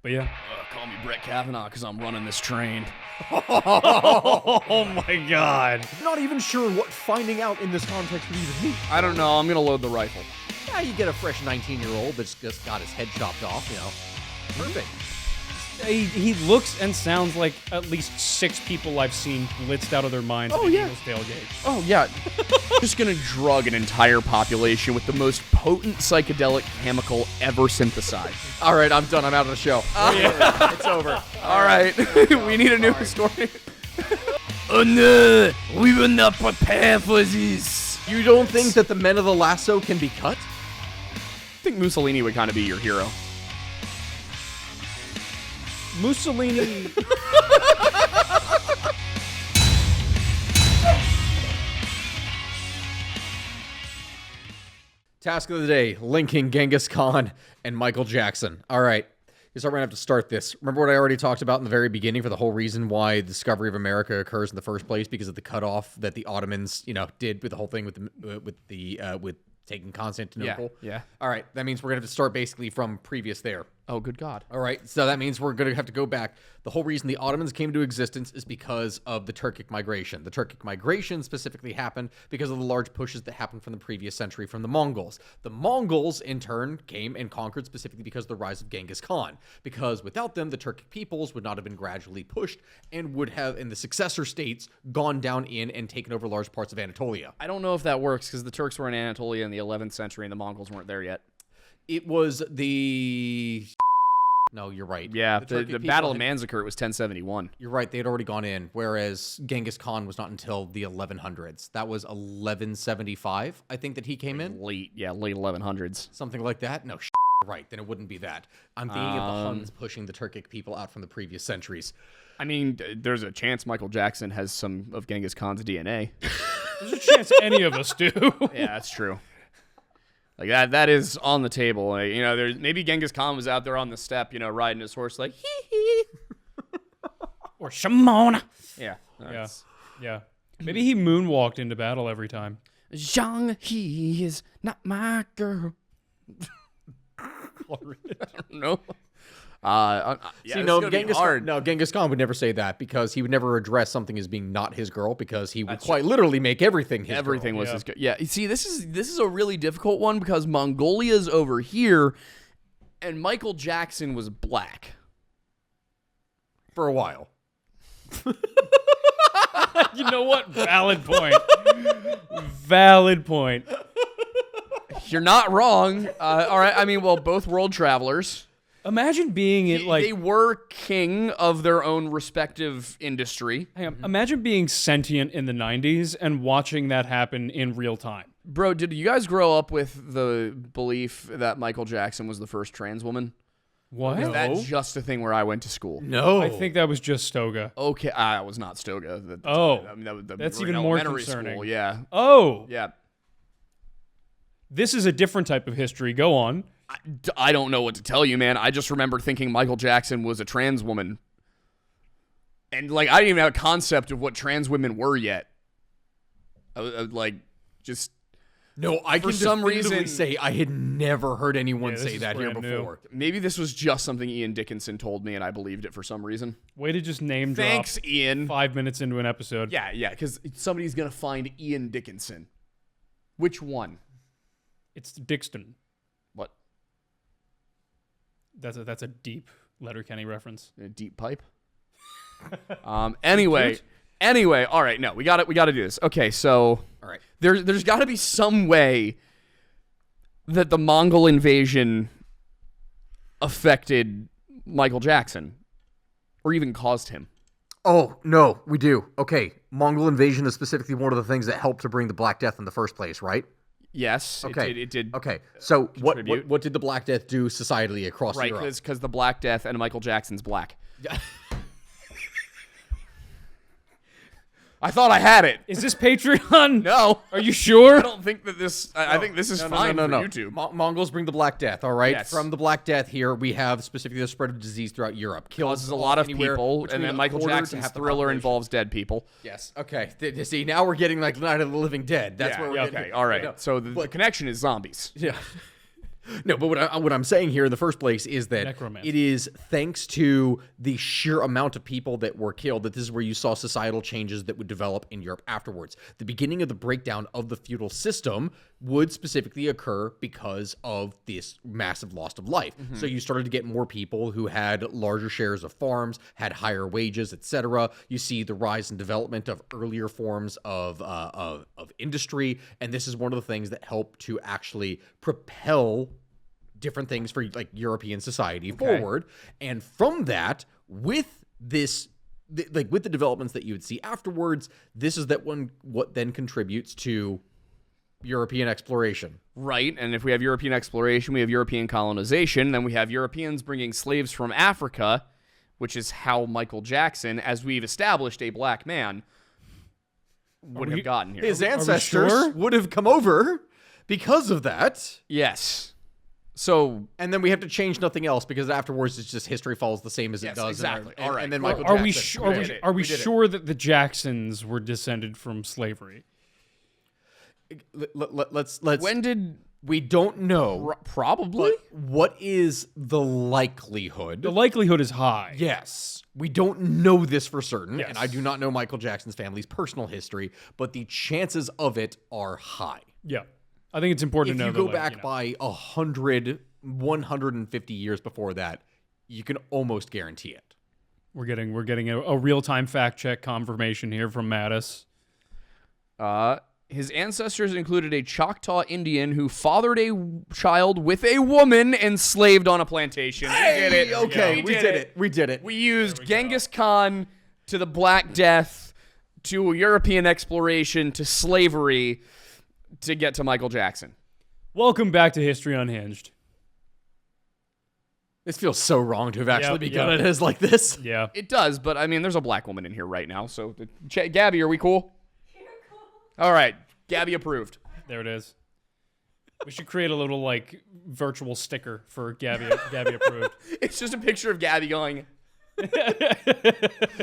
But yeah. Call me Brett Kavanaugh because I'm running this train. Oh my God. Not even sure what finding out in this context would even mean. I don't know. I'm going to load the rifle. Yeah, you get a fresh 19-year-old that's just got his head chopped off, you know. Perfect. He looks and sounds like at least 6 people I've seen blitzed out of their minds at Eagles tailgate. Oh, yeah. Just going to drug an entire population with the most potent psychedelic chemical ever synthesized. All right, I'm done. I'm out of the show. It's over. All right. We need a new historian. Oh no, we were not prepared for this. You don't think that the men of the lasso can be cut? I think Mussolini would kind of be your hero. Mussolini. Task of the day, linking Genghis Khan and Michael Jackson. All right. Here's how we're going to have to start this. Remember what I already talked about in the very beginning for the whole reason why the discovery of America occurs in the first place, because of the cutoff that the Ottomans, did with the whole thing with taking Constantinople? Yeah. All right. That means we're going to have to start basically from previous there. Oh, good God. All right, so that means we're going to have to go back. The whole reason the Ottomans came into existence is because of the Turkic migration. The Turkic migration specifically happened because of the large pushes that happened from the previous century from the Mongols. The Mongols, in turn, came and conquered specifically because of the rise of Genghis Khan. Because without them, the Turkic peoples would not have been gradually pushed and would have, in the successor states, gone down in and taken over large parts of Anatolia. I don't know if that works because the Turks were in Anatolia in the 11th century and the Mongols weren't there yet. It was the... No, you're right. Yeah, the the Battle of Manzikert was 1071. You're right. They had already gone in, whereas Genghis Khan was not until the 1100s. That was 1175, I think, that he came in. Late 1100s. Something like that? No, right. Then it wouldn't be that. I'm thinking of the Huns pushing the Turkic people out from the previous centuries. I mean, there's a chance Michael Jackson has some of Genghis Khan's DNA. There's a chance any of us do. Yeah, that's true. Like that is on the table. Like, there's maybe Genghis Khan was out there on the steppe, riding his horse like hee hee. Or Shimona. Yeah. Yeah. Maybe he moonwalked into battle every time. Zhang He is not my girl. I don't know. See, Genghis Khan would never say that because he would never address something as being not his girl because he would quite literally make everything his Everything girl. was his girl. Yeah. See, this is a really difficult one because Mongolia's over here, and Michael Jackson was black for a while. You know what? Valid point. Valid point. You're not wrong. All right. I mean, well, both world travelers. Imagine being it like... They were king of their own respective industry. Hang on. Imagine being sentient in the 90s and watching that happen in real time. Bro, did you guys grow up with the belief that Michael Jackson was the first trans woman? What? Is that just a thing where I went to school? No. I think that was just Stoga. Okay, I was not Stoga. That's even more concerning. School, yeah. Oh. Yeah. This is a different type of history. Go on. I don't know what to tell you, man. I just remember thinking Michael Jackson was a trans woman. And, I didn't even have a concept of what trans women were yet. No, I can for some reason say I had never heard anyone say that here before. Maybe this was just something Ian Dickinson told me and I believed it for some reason. Way to just name drop. Thanks, Ian. 5 minutes into an episode. Yeah, because somebody's going to find Ian Dickinson. Which one? It's Dixon. What? That's a deep Letterkenny reference. A deep pipe? Anyway, all right, no, we got to do this. Okay, so all right. There's got to be some way that the Mongol invasion affected Michael Jackson or even caused him. Oh, no, we do. Okay, Mongol invasion is specifically one of the things that helped to bring the Black Death in the first place, right? Yes, okay. It did. Okay, so what did the Black Death do societally across Europe? Right, because the Black Death and Michael Jackson's black. I thought I had it. Is this Patreon? No. Are you sure? I don't think that this... I think this is fine for YouTube. Mongols bring the Black Death, all right? Yes. From the Black Death here, we have specifically the spread of disease throughout Europe. Causes a lot of people, and then Michael Jackson's Thriller involves dead people. Yes, okay. See, now we're getting like Night of the Living Dead. That's where we're getting... Okay, all right. So the connection is zombies. Yeah. No, but what I'm saying here in the first place is that Necromancy. it is thanks to the sheer amount of people that were killed that this is where you saw societal changes that would develop in Europe afterwards. The beginning of the breakdown of the feudal system would specifically occur because of this massive loss of life. So you started to get more people who had larger shares of farms, had higher wages, etc. You see the rise and development of earlier forms of industry, and this is one of the things that helped to actually propel different things for like European society forward. And from that, with this, like with the developments that you would see afterwards, this is what then contributes to European exploration. Right, and if we have European exploration, we have European colonization, then we have Europeans bringing slaves from Africa, which is how Michael Jackson, as we've established, a black man, would have gotten here. His ancestors would have come over because of that. Yes. So, and then we have to change nothing else because afterwards it's just history follows the same as it does. Exactly. All right. And then Are Michael we Jackson. are we sure that the Jacksons were descended from slavery? Let's. when did We don't know. probably? But what is the likelihood? The likelihood is high. Yes. We don't know this for certain, Yes. and I do not know Michael Jackson's family's personal history, but the chances of it are high. Yeah. I think it's important If to know you that, go like, back you know, by 100, 150 years before that, you can almost guarantee it. we're getting a real-time fact check confirmation here from Mattis. His ancestors included a Choctaw Indian who fathered a child with a woman enslaved on a plantation. We did it. Okay, we did it. We did it. We used Genghis Khan to the Black Death to European exploration to slavery to get to Michael Jackson. Welcome back to History Unhinged. This feels so wrong to have actually Yep, begun yep. it as like this. Yeah. It does, but I mean, there's a black woman in here right now. So, Gabby, are we cool? All right, Gabby approved. There it is. We should create a little like virtual sticker for Gabby approved. It's just a picture of Gabby going,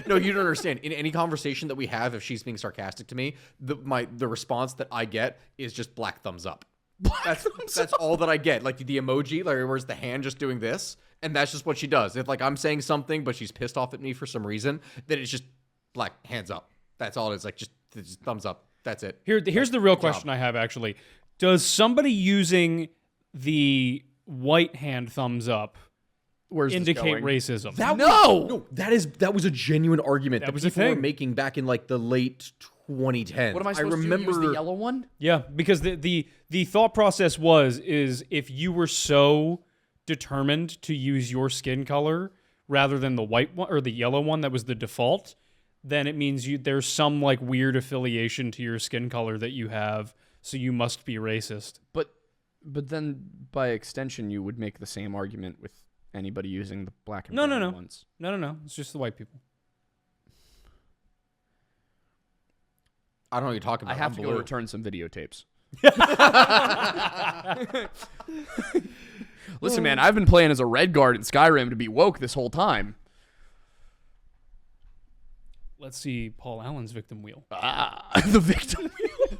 No, you don't understand. In any conversation that we have, if she's being sarcastic to me, the response that I get is just black thumbs up. That's all that I get. Like the emoji, like where's the hand just doing this, and that's just what she does. If like I'm saying something, but she's pissed off at me for some reason, then it's just black hands up. That's all it is. Like just thumbs up. That's it. Here's the real question I have actually. Does somebody using the white hand thumbs up where's this indicate going? racism? No, that was a genuine argument that was a people were thing. making back in like the late 2010s. What am I supposed to do? Use the yellow one? Yeah, because the thought process is if you were so determined to use your skin color rather than the white one or the yellow one that was the default, then it means there's some like weird affiliation to your skin color that you have, so you must be racist. But then by extension, you would make the same argument with anybody using the black and brown ones. No. It's just the white people. I don't know what you're talking about. I have I'm to blue. go return some videotapes. Listen, man, I've been playing as a red guard in Skyrim to be woke this whole time. Let's see Paul Allen's victim wheel. The victim wheel.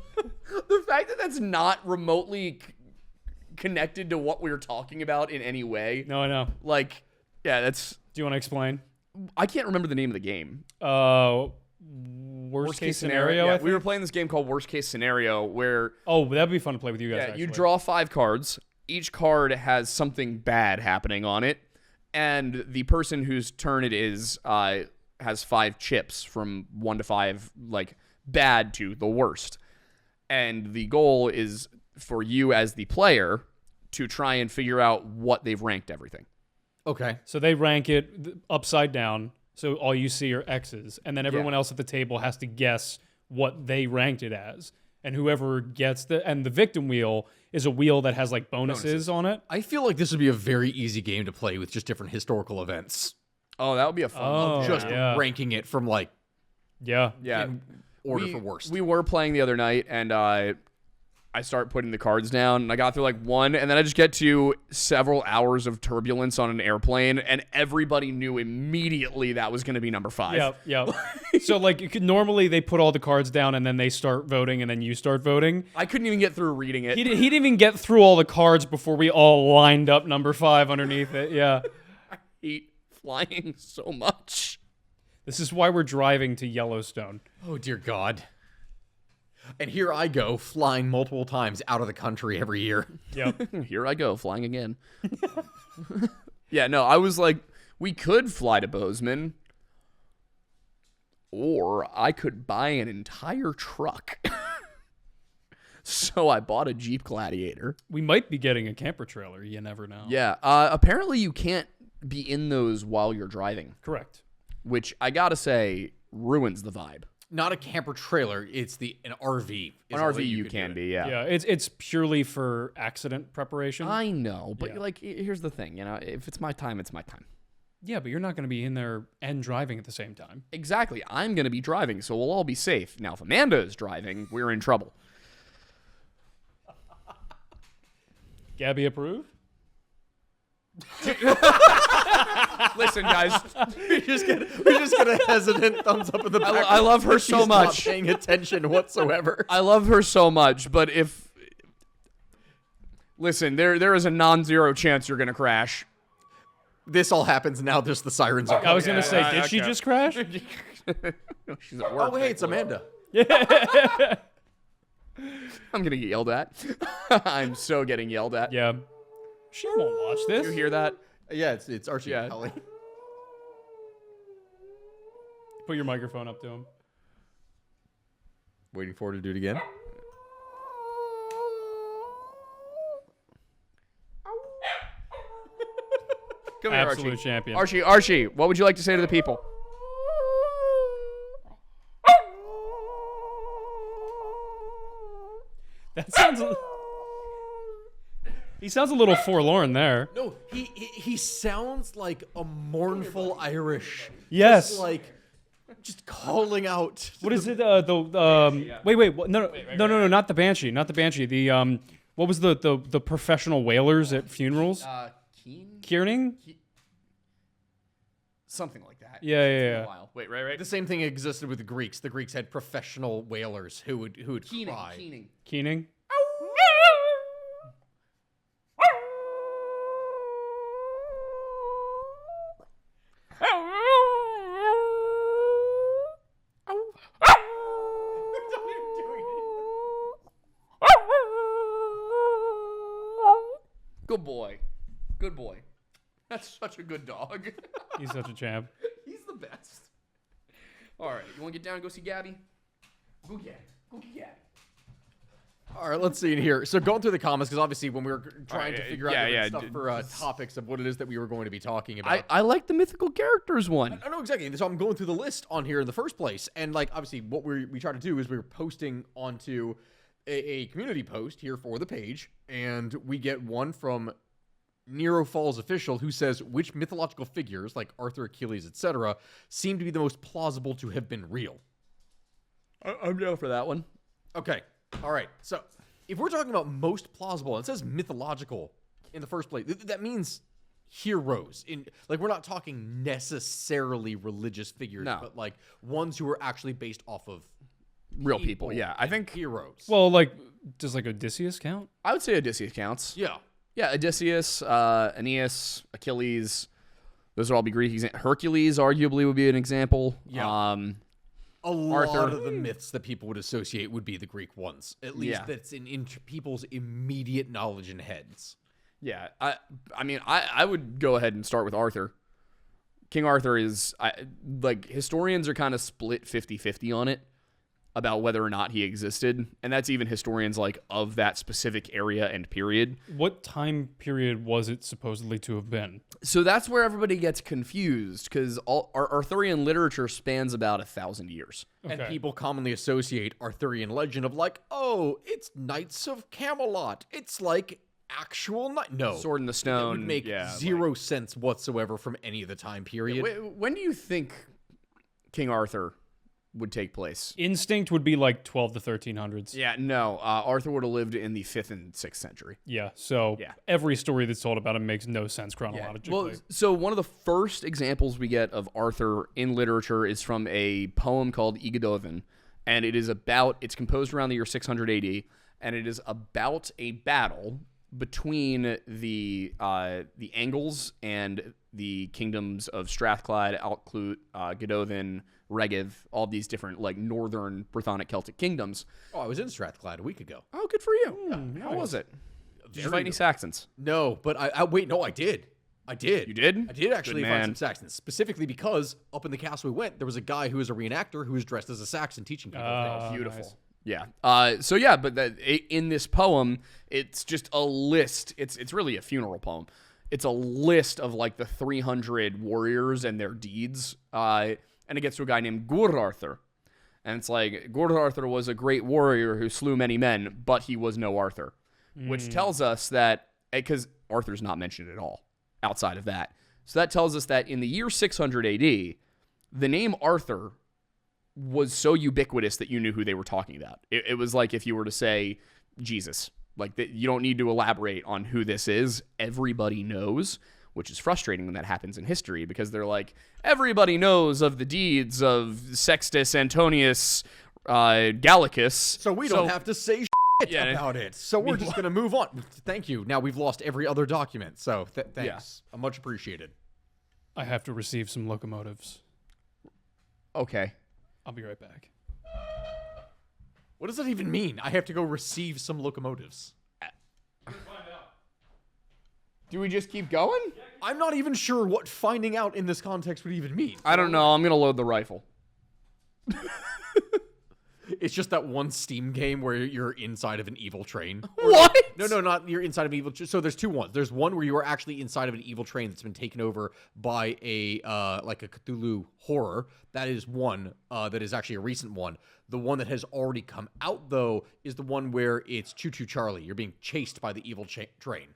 The fact that that's not remotely connected to what we're talking about in any way. No, I know. Like, yeah, that's... Do you want to explain? I can't remember the name of the game. Worst case scenario. I Yeah, think? we were playing this game called Worst Case Scenario where that'd be fun to play with you guys. you actually. draw 5 cards. Each card has something bad happening on it, and the person whose turn it is has 5 chips from 1 to 5, like bad to the worst. And the goal is for you as the player to try and figure out what they've ranked everything. Okay. So they rank it upside down, so all you see are X's, and then everyone else at the table has to guess what they ranked it as. And whoever gets the victim wheel is a wheel that has like bonuses on it. I feel like this would be a very easy game to play with just different historical events. Oh, that would be a fun one. Just ranking it from like Yeah. Yeah. in order for worst. We were playing the other night, and I I start putting the cards down, and I got through like one, and then I just get to several hours of turbulence on an airplane, and everybody knew immediately that was going to be number 5. Yeah. So like normally they put all the cards down and then they start voting and then you start voting. I couldn't even get through reading it. He didn't even get through all the cards before we all lined up number 5 underneath it. Yeah. I hate flying so much. This is why we're driving to Yellowstone. Oh, dear God. And here I go, flying multiple times out of the country every year. Yep. Here I go, flying again. Yeah, no, I was like, we could fly to Bozeman, or I could buy an entire truck. So I bought a Jeep Gladiator. We might be getting a camper trailer. You never know. Yeah, apparently you can't be in those while you're driving, Correct. which I gotta say ruins the vibe. Not a camper trailer, it's an RV. An RV you can be, yeah. Yeah, it's purely for accident preparation. I know, but Yeah. like, here's the thing, if it's my time, it's my time. Yeah, but you're not going to be in there and driving at the same time. Exactly. I'm going to be driving, so we'll all be safe. Now, if Amanda is driving, we're in trouble. Gabby approve? Listen, guys, we just get a hesitant thumbs up in the back. I love her so She's much. Not paying attention whatsoever. I love her so much, but if... Listen, there is a non-zero chance you're going to crash. This all happens now. Just the sirens are. I was going to say, did she just crash? No, she's at work. Oh, hey, it's Amanda. I'm going to get yelled at. I'm so getting yelled at. Yeah. She won't watch this. You hear that? Yeah, it's Archie. Yeah. Kelly. Put your microphone up to him. Waiting for her to do it again. Come here, Absolute Archie. champion. Archie, what would you like to say to the people? That sounds... He sounds a little forlorn there. No, he sounds like a mournful Irish. Yes. Just calling out. What is it? Wait. No, not the Banshee. Not the Banshee. The what was the professional wailers at funerals? Kierning? Something like that. Yeah. It's been a while. Wait, right. The same thing existed with the Greeks. The Greeks had professional wailers who would cry. Keening. Good boy. That's such a good dog. He's such a champ. He's the best. All right, you want to get down and go see Gabby? Go get Gabby. All right, let's see in here. So going through the comments, because obviously when we were trying to figure out different stuff for topics of what it is that we were going to be talking about. I like the mythical characters one. I know exactly. So I'm going through the list on here in the first place. And obviously what we try to do is we were posting onto a community post here for the page. And we get one from Nero Falls Official who says, which mythological figures, like Arthur, Achilles, etc., seem to be the most plausible to have been real? I'm down for that one. Okay. All right. So if we're talking about most plausible, and it says mythological in the first place, that means heroes. We're not talking necessarily religious figures, but ones who are actually based off of real people. Yeah, I think heroes. Well, does Odysseus count? I would say Odysseus counts. Yeah. Yeah, Odysseus, Aeneas, Achilles. Those would all be Greek. Hercules arguably would be an example. Yeah. A lot of the myths that people would associate would be the Greek ones. At least that's in people's immediate knowledge and heads. Yeah. I mean, I would go ahead and start with Arthur. King Arthur is, historians are kind of split 50-50 on it about whether or not he existed. And that's even historians, of that specific area and period. What time period was it supposedly to have been? So that's where everybody gets confused, because our Arthurian literature spans about 1,000 years. Okay. And people commonly associate Arthurian legend of it's Knights of Camelot. It's actual night. No. Sword in the Stone. It would make zero sense whatsoever from any of the time period. When do you think King Arthur would take place. Instinct would be like 12 to 1300s. Yeah, no. Arthur would have lived in the 5th and 6th century. Yeah, so every story that's told about him makes no sense chronologically. Well, so one of the first examples we get of Arthur in literature is from a poem called Iggedothin, and it's composed around the year 600 AD, and it is about a battle between the Angles and the kingdoms of Strathclyde, Altclut, Gododin, Regev, all these different like northern Brythonic Celtic kingdoms. Oh, I was in Strathclyde a week ago. Oh, good for you. How was it? Did you fight any Saxons? No, but I did. I did. You did? I did actually Good find man. some Saxons, specifically because up in the castle we went, there was a guy who was a reenactor who was dressed as a Saxon teaching people things. Beautiful. Nice. Yeah. But in this poem, it's just a list. It's really a funeral poem. It's a list of like the 300 warriors and their deeds. And it gets to a guy named Gurarthur. And it's like, Gurarthur was a great warrior who slew many men, but he was no Arthur. Which tells us that, because Arthur's not mentioned at all outside of that. So that tells us that in the year 600 AD, the name Arthur was so ubiquitous that you knew who they were talking about. It was like if you were to say Jesus. Like, you don't need to elaborate on who this is. Everybody knows, which is frustrating when that happens in history because they're like, everybody knows of the deeds of Sextus Antonius Gallicus. So we don't have to say shit about it. So we're just going to move on. Thank you. Now we've lost every other document. So thanks. I'm much appreciated. I have to receive some locomotives. Okay. I'll be right back. What does that even mean? I have to go receive some locomotives. Do we just keep going? I'm not even sure what finding out in this context would even mean. I don't know. I'm going to load the rifle. It's just that one Steam game where you're inside of an evil train. What? No, not you're inside of an evil. So there's two ones. There's one where you are actually inside of an evil train that's been taken over by a like a Cthulhu horror. That is one that is actually a recent one. The one that has already come out though is the one where it's Choo Choo Charlie. You're being chased by the evil train.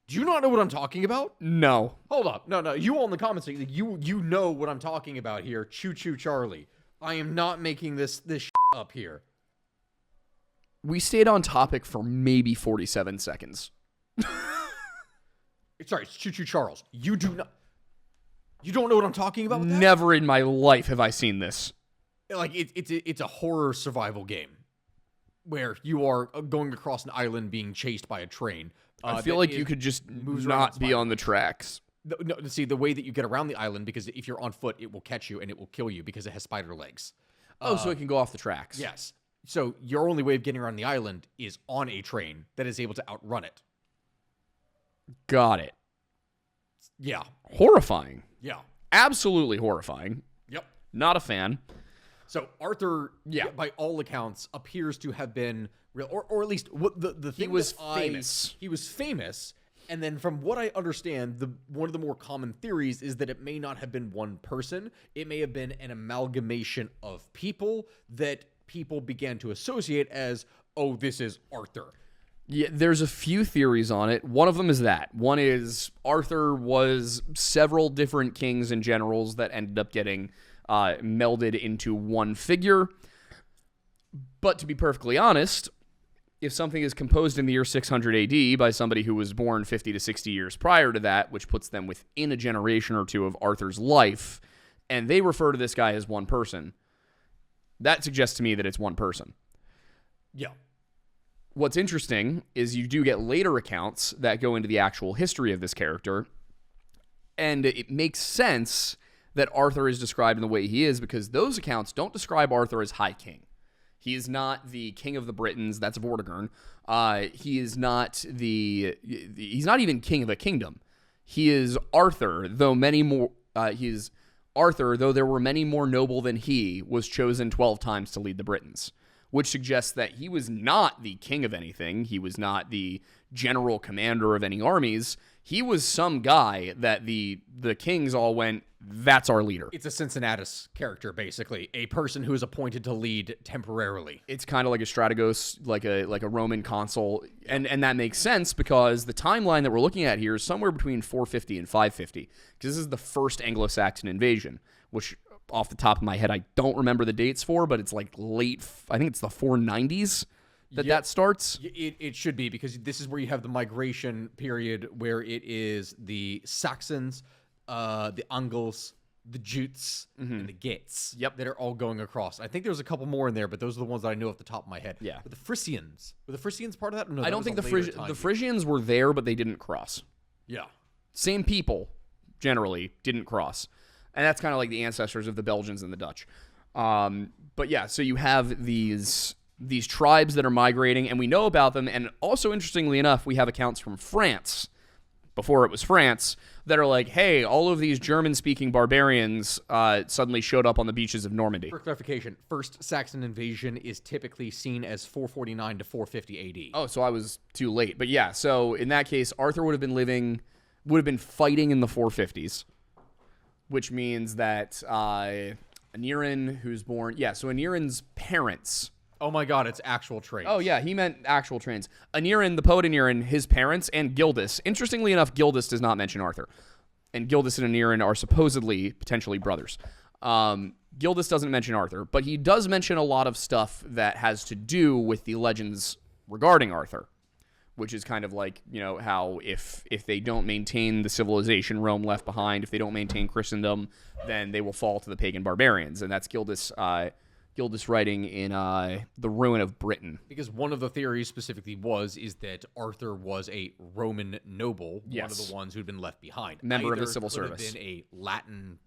Do you not know what I'm talking about? No. Hold up. No. You all in the comments, you know what I'm talking about here. Choo Choo Charlie. I am not making this up here. We stayed on topic for maybe 47 seconds. Sorry, it's Choo Choo Charles. You don't know what I'm talking about with that? Never in my life have I seen this. Like it's a horror survival game where you are going across an island being chased by a train. I feel like you could just not be on the tracks. No, see, the way that you get around the island, because if you're on foot, it will catch you and it will kill you because it has spider legs. So it can go off the tracks. Yes. So your only way of getting around the island is on a train that is able to outrun it. Got it. Yeah. Horrifying. Yeah. Absolutely horrifying. Yep. Not a fan. So Arthur, by all accounts, appears to have been real, or at least what the thing He was that famous. He was famous. And then from what I understand, one of the more common theories is that it may not have been one person. It may have been an amalgamation of people that people began to associate as, oh, this is Arthur. Yeah, there's a few theories on it. One of them is that. One is Arthur was several different kings and generals that ended up getting melded into one figure. But to be perfectly honest, if something is composed in the year 600 AD by somebody who was born 50 to 60 years prior to that, which puts them within a generation or two of Arthur's life, and they refer to this guy as one person, that suggests to me that it's one person. Yeah. What's interesting is you do get later accounts that go into the actual history of this character, and it makes sense that Arthur is described in the way he is because those accounts don't describe Arthur as High King. He is not the king of the Britons. That's Vortigern. He is not he's not even king of a kingdom. He is Arthur, though there were many more noble than he, was chosen 12 times to lead the Britons, which suggests that he was not the king of anything. He was not the general commander of any armies. He was some guy that the kings all went, that's our leader. It's a Cincinnatus character, basically. A person who is appointed to lead temporarily. It's kind of like a strategos, like a Roman consul. And that makes sense because the timeline that we're looking at here is somewhere between 450 and 550. Because this is the first Anglo-Saxon invasion, which off the top of my head, I don't remember the dates for, but it's like I think it's the 490s that starts. It should be, because this is where you have the migration period where it is the Saxons, the Angles, the Jutes, and the Geats that are all going across. I think there's a couple more in there, but those are the ones that I know off the top of my head. Yeah. But the Frisians, were the Frisians part of that? No, I don't think the Frisians were there, but they didn't cross. Yeah. Same people, generally, didn't cross. And that's kind of like the ancestors of the Belgians and the Dutch. But yeah, so you have these tribes that are migrating, and we know about them. And also, interestingly enough, we have accounts from France, before it was France, that are like, hey, all of these German-speaking barbarians suddenly showed up on the beaches of Normandy. For clarification, first Saxon invasion is typically seen as 449 to 450 AD. Oh, so I was too late. But yeah, so in that case, Arthur would have been fighting in the 450s, which means that Anirin, who's born... Yeah, so Anirin's parents... Oh my god, it's actual trains. Oh yeah, he meant actual trains. Anirin, the poet Anirin, his parents, and Gildas. Interestingly enough, Gildas does not mention Arthur. And Gildas and Anirin are supposedly, potentially brothers. Gildas doesn't mention Arthur, but he does mention a lot of stuff that has to do with the legends regarding Arthur, which is kind of like, how if they don't maintain the civilization Rome left behind, if they don't maintain Christendom, then they will fall to the pagan barbarians. And that's Gildas writing in The Ruin of Britain. Because one of the theories specifically is that Arthur was a Roman noble, one of the ones who'd been left behind. Member of the civil service. Would have been a Latin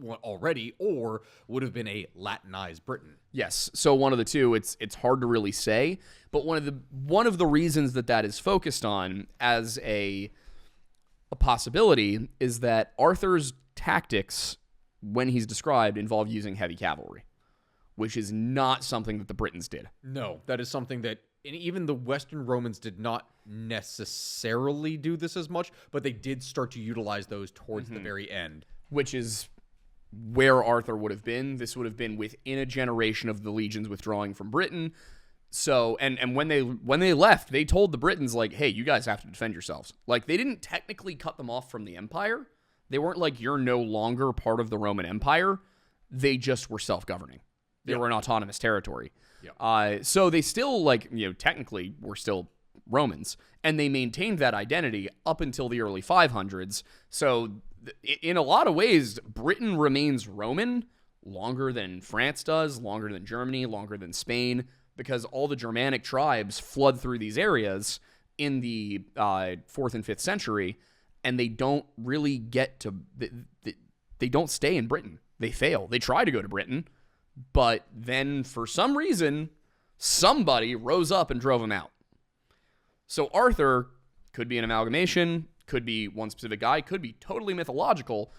already, or would have been a Latinized Britain. Yes, so one of the two. It's hard to really say, but one of the reasons that is focused on as a possibility is that Arthur's tactics, when he's described, involve using heavy cavalry, which is not something that the Britons did. No, that is something that, and even the Western Romans did not necessarily do this as much, but they did start to utilize those towards the very end. Which is where Arthur would have been. This would have been within a generation of the legions withdrawing from Britain. So, and when they left, they told the Britons, like, hey, you guys have to defend yourselves. Like, they didn't technically cut them off from the empire. They weren't like, you're no longer part of the Roman Empire. They just were self-governing. They were an autonomous territory. So they still, technically were still Romans. And they maintained that identity up until the early 500s. So in a lot of ways, Britain remains Roman longer than France does, longer than Germany, longer than Spain, because all the Germanic tribes flood through these areas in the 4th and 5th century, and they don't really get to... They don't stay in Britain. They fail. They try to go to Britain, but then, for some reason, somebody rose up and drove him out. So Arthur could be an amalgamation, could be one specific guy, could be totally mythological,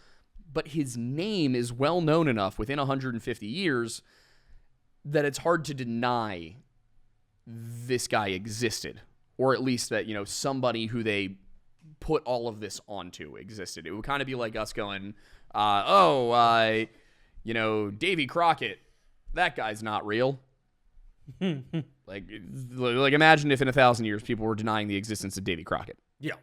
but his name is well known enough within 150 years that it's hard to deny this guy existed, or at least that, somebody who they put all of this onto existed. It would kind of be like us going, Davy Crockett, that guy's not real. like imagine if in 1,000 years people were denying the existence of Davy Crockett. Yeah.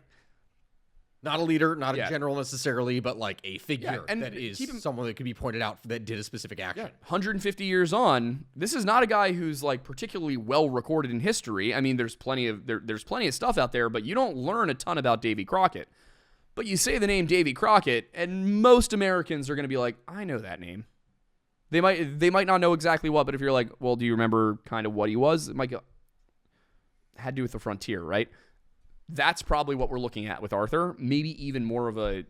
Not a leader, not a general necessarily, but like a figure that is someone that could be pointed out that did a specific action. 150 years on, this is not a guy who's like particularly well recorded in history. I mean, there's plenty of stuff out there, but you don't learn a ton about Davy Crockett. But you say the name Davy Crockett, and most Americans are going to be like, I know that name. They might not know exactly what, but if you're like, well, do you remember kind of what he was? It might go, had to do with the frontier, right? That's probably what we're looking at with Arthur. Maybe even more of a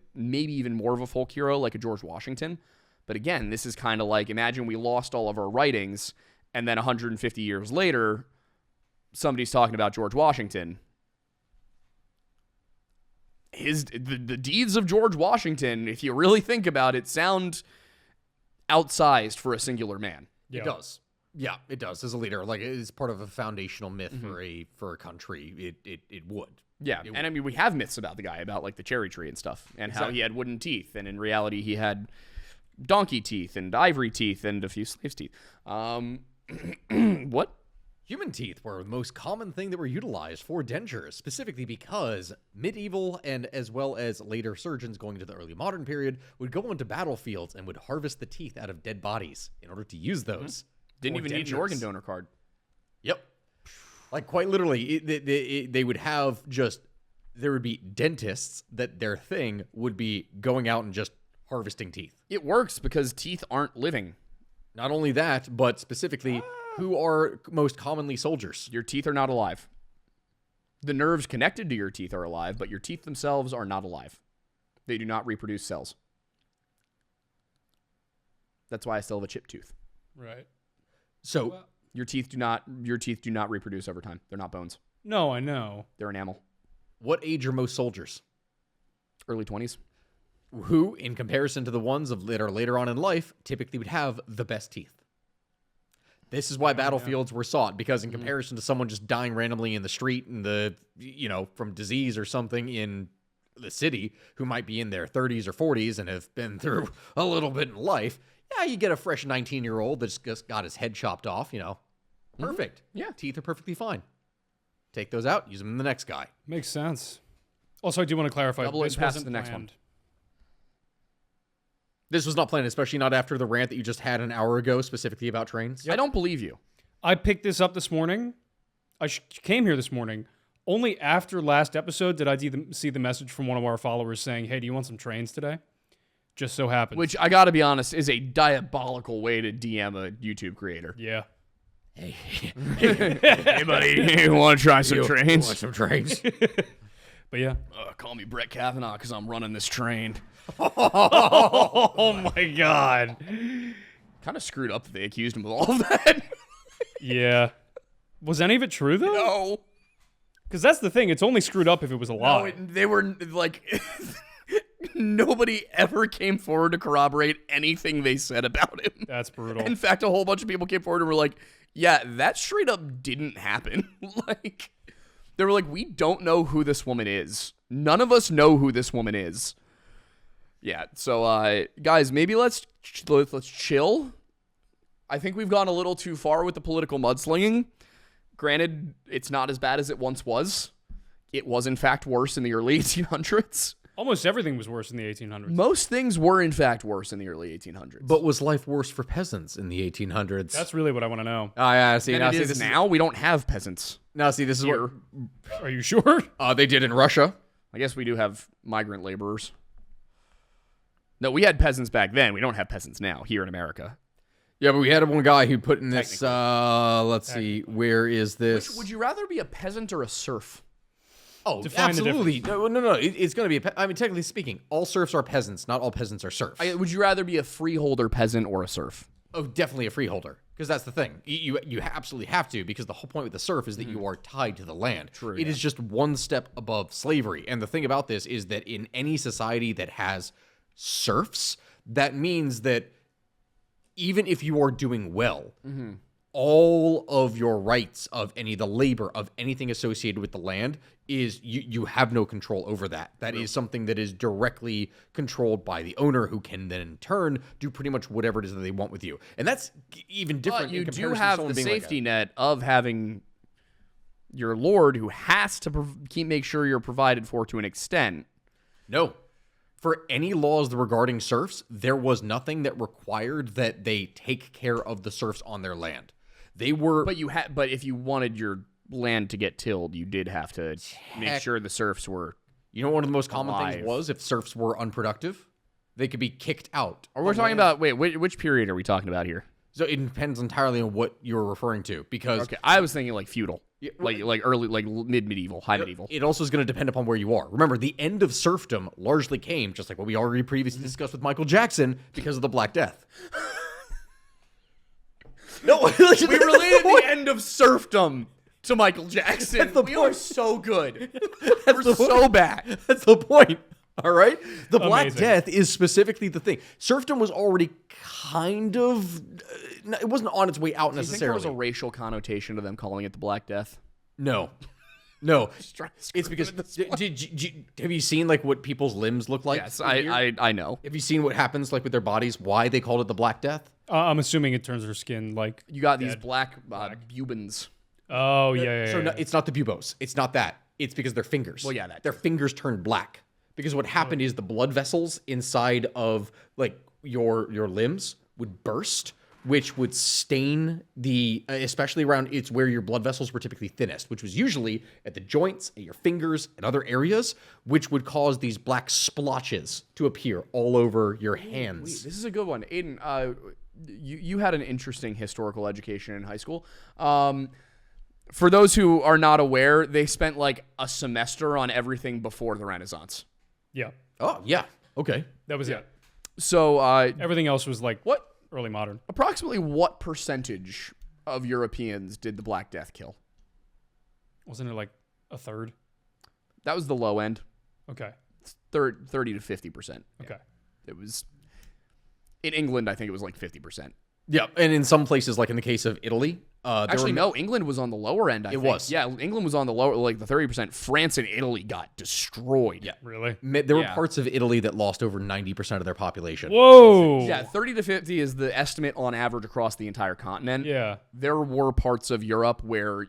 folk hero like a George Washington. But again, this is kind of like, imagine we lost all of our writings, and then 150 years later, somebody's talking about George Washington. The deeds of George Washington, if you really think about it, sound outsized for a singular man. It does. Yeah, it does. As a leader, like, it's part of a foundational myth for a country. It would. Yeah, it and I mean, we have myths about the guy, about like the cherry tree and stuff, and how he had wooden teeth, and in reality he had donkey teeth and ivory teeth and a few slaves' teeth. What? Human teeth were the most common thing that were utilized for dentures, specifically because medieval and as well as later surgeons going into the early modern period would go onto battlefields and would harvest the teeth out of dead bodies in order to use those. Didn't for even need an dentures. organ donor card. Yep. Like, quite literally, they would have just, there would be dentists that their thing would be going out and just harvesting teeth. It works because teeth aren't living. Not only that, but specifically, who are most commonly soldiers? Your teeth are not alive. The nerves connected to your teeth are alive, but your teeth themselves are not alive. They do not reproduce cells. That's why I still have a chipped tooth. Right. So, Your teeth do not reproduce over time. They're not bones. No, I know. They're enamel. what age are most soldiers? Early 20s. Who, in comparison to the ones that are later on in life, typically would have the best teeth. This is why battlefields were sought, because in comparison to someone just dying randomly in the street from disease or something in the city, who might be in their 30s or 40s and have been through a little bit in life, you get a fresh 19-year-old that's just got his head chopped off, Perfect. Yeah. Teeth are perfectly fine. Take those out, use them in the next guy. Makes sense. Also, I do want to clarify. Double it this and pass wasn't the next planned. one. This was not planned, especially not after the rant that you just had an hour ago, specifically about trains. I don't believe you. I picked this up this morning. I came here this morning. Only after last episode did I see the message from one of our followers saying, "Hey, do you want some trains today?" Just so happens. Which, I gotta be honest, is a diabolical way to DM a YouTube creator. Yeah. Hey, buddy, you want to try some trains? Want some trains? But yeah. Call me Brett Kavanaugh because I'm running this train. Oh my God. Kind of screwed up that they accused him of all of that. Yeah. Was any of it true though? No. Because that's the thing. It's only screwed up if it was a lie. They were like... Nobody ever came forward to corroborate anything they said about him. That's brutal. In fact, a whole bunch of people came forward and were like, yeah, that straight up didn't happen. They were like, we don't know who this woman is. None of us know who this woman is. Yeah, so guys, maybe let's chill. I think we've gone a little too far with the political mudslinging. Granted, it's not as bad as it once was. It was, in fact, worse in the early 1800s. Almost everything was worse in the 1800s. Most things were, in fact, worse in the early 1800s. But was life worse for peasants in the 1800s? That's really what I want to know. yeah, see, than now it see, is this now. We don't have peasants. Now, see, this is Here. Are you sure? what they did in Russia. I guess we do have migrant laborers. No, we had peasants back then. We don't have peasants now here in America. Yeah, but we had one guy who put in this, let's see, where is this? Would you rather be a peasant or a serf? Oh, Define the absolutely. No. It's going to be, technically speaking, all serfs are peasants. Not all peasants are serfs. Would you rather be a freeholder peasant or a serf? Oh, definitely a freeholder. Because that's the thing. You absolutely have to, because the whole point with the serf is that you are tied to the land. True, It is just one step above slavery. And the thing about this is that in any society that has serfs, that means that even if you are doing well, all of your rights of the labor of anything associated with the land is you have no control over that. That is something that is directly controlled by the owner, who can then in turn do pretty much whatever it is that they want with you. And that's even different. But you in do comparison to have someone the being like safety net of having your lord who has to make sure you're provided for to an extent. No. For any laws regarding serfs, there was nothing that required that they take care of the serfs on their land. They were... But if you wanted your land to get tilled, you did have to make sure the serfs were... You know what one of the most common alive. things was if serfs were unproductive? They could be kicked out. Or we're talking about... Wait, which period are we talking about here? So it depends entirely on what you're referring to, because... Okay, I was thinking like feudal. Like early, like mid-medieval, high medieval. It also is going to depend upon where you are. Remember, the end of serfdom largely came, just like what we already previously discussed with Michael Jackson, because of the Black Death. No, We related the end of serfdom to Michael Jackson. That's the We are point. so good. We're so bad. That's the point. All right? The Black Amazing. Death is specifically the thing. Serfdom was already kind of... it wasn't on its way out Do you think there necessarily. was a racial connotation to them calling it the Black Death? No. No. trying to It's screw because... them in this have you seen, like, what people's limbs look like? Yes, I know. Have you seen what happens, like, with their bodies? Why they called it the Black Death? I'm assuming it turns her skin like... You got these black bubens. Oh, yeah. So no, it's not the buboes. It's not that. It's because their fingers. Well, yeah, that their fingers turned black. Because what happened is the blood vessels inside of like your limbs would burst, which would stain the, especially around it's where your blood vessels were typically thinnest, which was usually at the joints, at your fingers, and other areas, which would cause these black splotches to appear all over your hands. This is a good one. Aiden, you had an interesting historical education in high school. For those who are not aware, they spent like a semester on everything before the Renaissance. Yeah. Oh, yeah. Okay. That was it. So Everything else was like what? early modern. Approximately what percentage of Europeans did the Black Death kill? Wasn't it like a third? That was the low end. Okay. 30 to 50%. Okay. It was in England, I think it was like 50%. Yeah, and in some places, like in the case of Italy, Actually, no, England was on the lower end, I think. It was. Yeah, England was on the lower, like the 30%. France and Italy got destroyed. Yeah. Really? There were Yeah. parts of Italy that lost over 90% of their population. Whoa. Yeah, 30 to 50 is the estimate on average across the entire continent. Yeah. There were parts of Europe where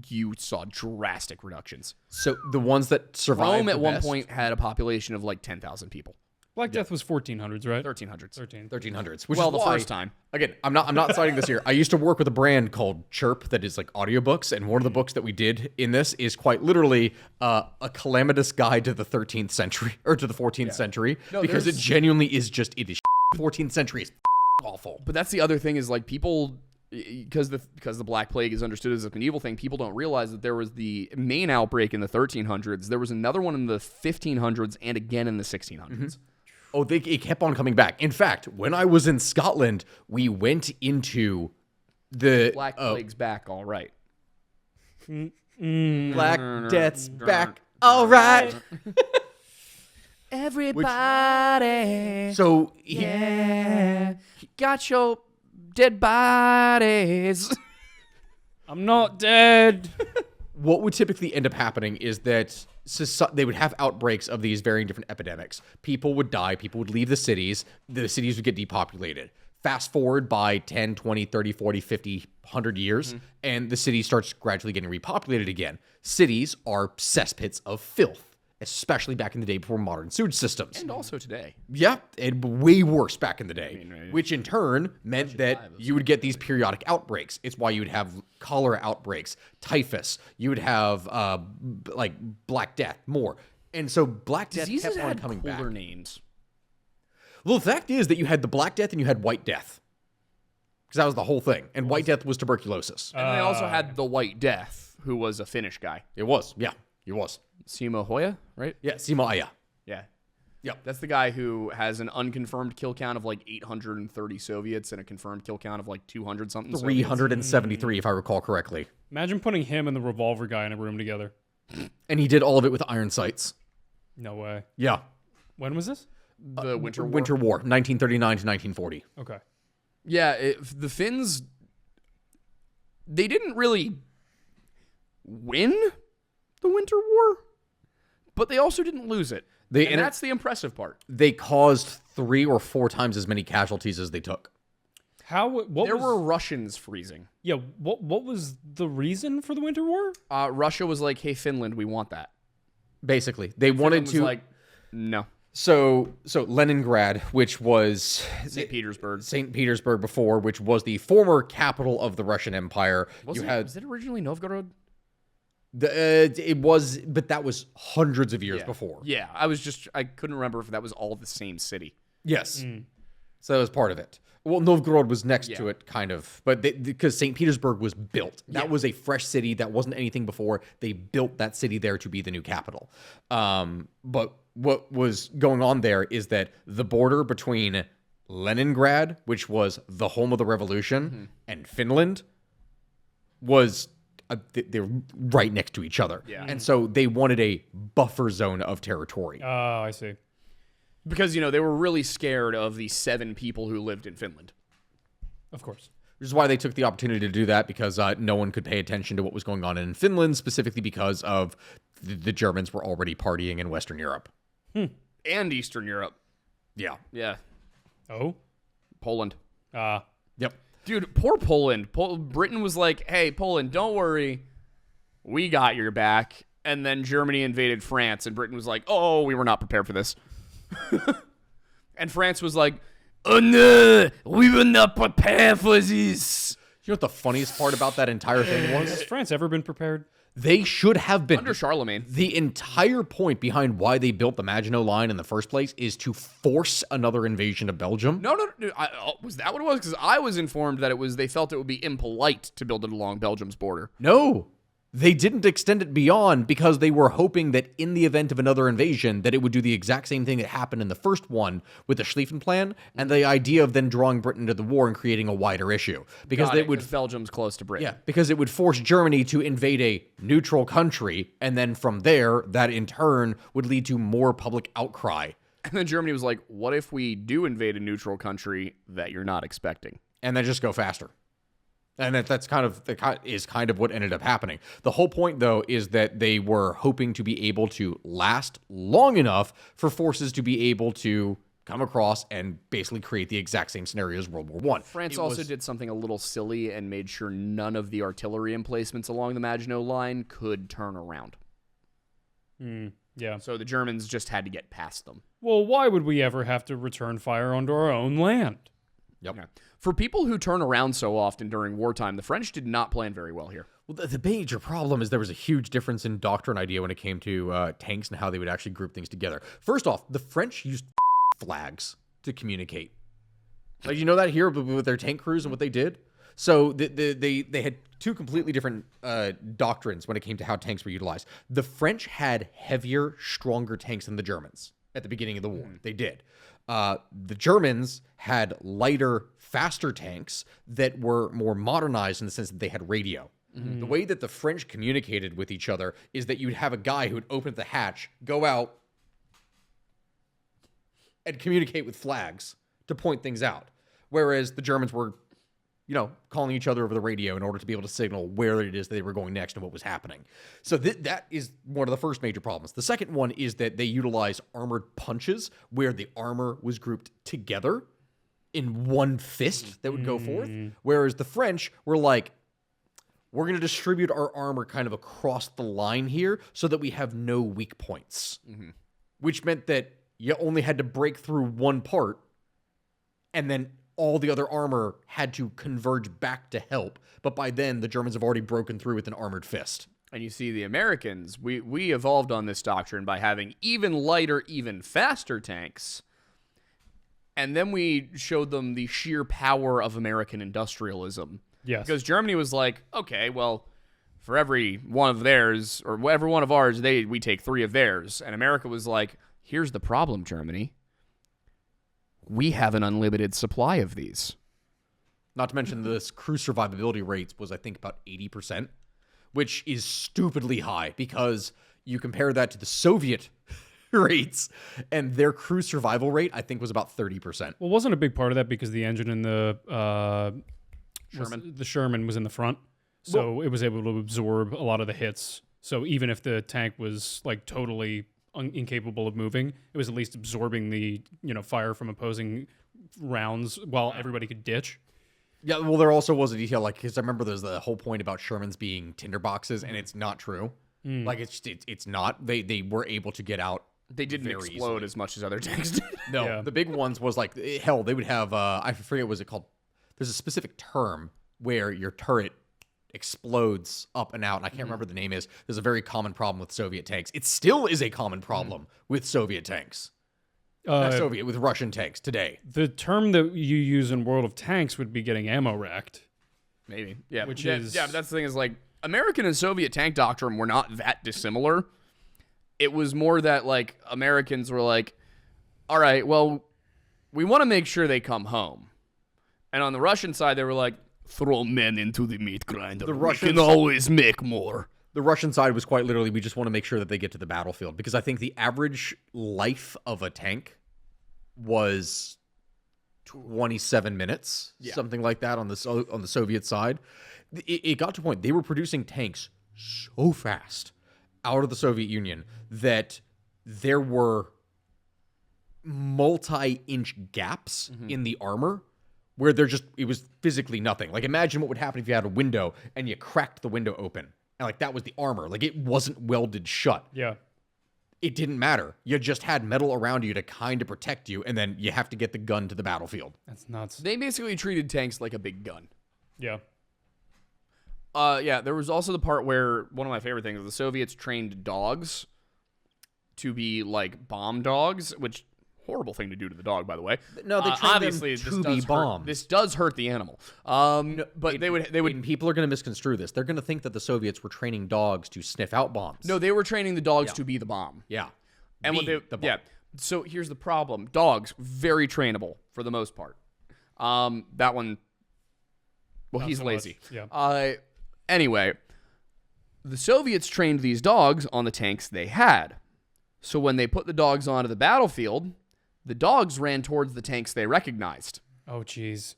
you saw drastic reductions. So the ones that survived Rome the at one best- point had a population of like 10,000 people. Black Death was 1400s, right? 1300s. 1300s, which Well, is the why, first time. Again, I'm not citing this here. I used to work with a brand called Chirp that is like audiobooks, and one of the books that we did in this is quite literally a calamitous guide to the 13th century or to the 14th century, because it genuinely is just it is 14th century is awful. But that's the other thing is like people, because the Black Plague is understood as a medieval thing, people don't realize that there was the main outbreak in the 1300s. There was another one in the 1500s and again in the 1600s. Oh, it kept on coming back. In fact, when I was in Scotland, we went into the Black Plague's back, all right. Black Death's back. All right. Everybody, So got your dead bodies. I'm not dead. what would typically end up happening is that they would have outbreaks of these varying different epidemics. People would die. People would leave the cities would get depopulated. Fast forward by 10, 20, 30, 40, 50, 100 years, and the city starts gradually getting repopulated again. Cities are cesspits of filth, especially back in the day before modern sewage systems. And also today. Yeah, and way worse back in the day, which in turn meant that you would get these periodic outbreaks. It's why you would have cholera outbreaks, typhus. You would have like Black Death, more. And so Black Death Diseases kept on had coming cooler back. names. Well, the fact is that you had the Black Death and you had White Death. Because that was the whole thing. And White Death was tuberculosis. And they also had the White Death, who was a Finnish guy. It was. Yeah, it was. Simo Hoya, right? Yeah, Simo Aya. Yeah. Yep. That's the guy who has an unconfirmed kill count of like 830 Soviets and a confirmed kill count of like 200 something. 373, if I recall correctly. Imagine putting him and the revolver guy in a room together. And he did all of it with iron sights. No way. Yeah. When was this? The Winter War. Winter War, 1939 to 1940. Okay. Yeah, the Finns, they didn't really win the Winter War, but they also didn't lose it. And that's the impressive part. They caused 3 or 4 times as many casualties as they took. There were Russians freezing. Yeah, what was the reason for the Winter War? Russia was like, hey, Finland, we want that. Basically, they wanted Finland was to like, no. So Leningrad, which was St. Petersburg. St. Petersburg before, which was the former capital of the Russian Empire. Was it originally Novgorod? It was, but that was hundreds of years before. Yeah, I couldn't remember if that was all the same city. Yes. So that was part of it. Well, Novgorod was next to it, kind of. But because St. Petersburg was built. That was a fresh city. That wasn't anything before. They built that city there to be the new capital. But what was going on there is that the border between Leningrad, which was the home of the revolution, and Finland was... they're right next to each other. Yeah. And so they wanted a buffer zone of territory. Oh, I see. Because, they were really scared of the 7 people who lived in Finland. Of course. Which is why they took the opportunity to do that, because no one could pay attention to what was going on in Finland, specifically because of the Germans were already partying in Western Europe. And Eastern Europe. Yeah. Yeah. Oh? Poland. Yep. Dude, poor Poland. Britain was like, hey, Poland, don't worry. We got your back. And then Germany invaded France, and Britain was like, oh, we were not prepared for this. And France was like, Oh no, we were not prepared for this. You know what the funniest part about that entire thing was? Has France ever been prepared? They should have been. under Charlemagne. The entire point behind why they built the Maginot Line in the first place is to force another invasion of Belgium. No. Was that what it was? Because I was informed that they felt it would be impolite to build it along Belgium's border. No. They didn't extend it beyond because they were hoping that in the event of another invasion, that it would do the exact same thing that happened in the first one with the Schlieffen Plan, and the idea of then drawing Britain to the war and creating a wider issue. Because Belgium's close to Britain. Yeah, because it would force Germany to invade a neutral country, and then from there, that in turn would lead to more public outcry. And then Germany was like, what if we do invade a neutral country that you're not expecting? And then just go faster. And that's kind of what ended up happening. The whole point, though, is that they were hoping to be able to last long enough for forces to be able to come across and basically create the exact same scenario as World War I. France also did something a little silly and made sure none of the artillery emplacements along the Maginot Line could turn around. Yeah. So the Germans just had to get past them. Well, why would we ever have to return fire onto our own land? Yep. Yeah. For people who turn around so often during wartime, the French did not plan very well here. Well, the major problem is there was a huge difference in doctrine idea when it came to tanks and how they would actually group things together. First off, the French used flags to communicate. Like, you know that here with their tank crews and what they did? So they had two completely different doctrines when it came to how tanks were utilized. The French had heavier, stronger tanks than the Germans at the beginning of the war. They did. The Germans had lighter, faster tanks that were more modernized in the sense that they had radio. The way that the French communicated with each other is that you'd have a guy who would open the hatch, go out, and communicate with flags to point things out. Whereas the Germans were, calling each other over the radio in order to be able to signal where it is they were going next and what was happening. So that is one of the first major problems. The second one is that they utilize armored punches where the armor was grouped together in one fist that would go forth. Whereas the French were like, we're going to distribute our armor kind of across the line here so that we have no weak points. Which meant that you only had to break through one part and then all the other armor had to converge back to help. But by then, the Germans have already broken through with an armored fist. And you see the Americans, we evolved on this doctrine by having even lighter, even faster tanks. And then we showed them the sheer power of American industrialism. Yes. Because Germany was like, okay, well, for every one of theirs, or every one of ours, we take 3 of theirs. And America was like, here's the problem, Germany. We have an unlimited supply of these. Not to mention this crew survivability rates was, I think, about 80%, which is stupidly high because you compare that to the Soviet rates, and their crew survival rate, I think, was about 30%. Well, wasn't a big part of that because the engine in the Sherman. the Sherman was in the front, so it was able to absorb a lot of the hits. So even if the tank was like totally incapable of moving, it was at least absorbing the fire from opposing rounds while everybody could ditch. Yeah, well, there also was a detail, because I remember there's the whole point about Shermans being tinderboxes, and it's not true. Like, it's not. They were able to get out. They didn't very explode easily. as much as other tanks did. No, Yeah. the big ones was like, hell, they would have, I forget what was it called. There's a specific term where your turret explodes up and out, and I can't remember the name is. There's a very common problem with Soviet tanks. It still is a common problem with Soviet tanks. Not Soviet, with Russian tanks today. The term that you use in World of Tanks would be getting ammo racked. Maybe. Yeah. Which yeah, is- Yeah, but that's the thing is, like, American and Soviet tank doctrine were not that dissimilar. It was more that, like, Americans were like, all right, well, we want to make sure they come home. And on the Russian side, they were like, Throw men into the meat grinder. The We Russians- can always make more. The Russian side was quite literally, we just want to make sure that they get to the battlefield, because I think the average life of a tank was 27 minutes, something like that on the Soviet side. It got to a point, they were producing tanks so fast out of the Soviet Union that there were multi-inch gaps in the armor where it was physically nothing. Like, imagine what would happen if you had a window and you cracked the window open. And, like, that was the armor. Like, it wasn't welded shut. Yeah. It didn't matter. You just had metal around you to kind of protect you, and then you have to get the gun to the battlefield. That's nuts. They basically treated tanks like a big gun. Yeah. Yeah, there was also the part where one of my favorite things, the Soviets trained dogs to be like bomb dogs, which horrible thing to do to the dog, by the way. No, they trained obviously them to be bombs. This does hurt the animal. But they would. And people are going to misconstrue this. They're going to think that the Soviets were training dogs to sniff out bombs. No, they were training the dogs to be the bomb. Yeah. And what they, yeah. So here's the problem: dogs very trainable for the most part. That one. Well, Not he's so lazy. much, yeah. Anyway, the Soviets trained these dogs on the tanks they had. So when they put the dogs onto the battlefield, the dogs ran towards the tanks they recognized. Oh, jeez.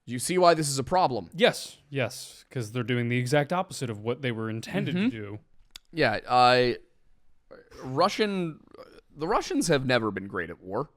Do you see why this is a problem? Yes, because they're doing the exact opposite of what they were intended to do. Yeah, the Russians have never been great at war.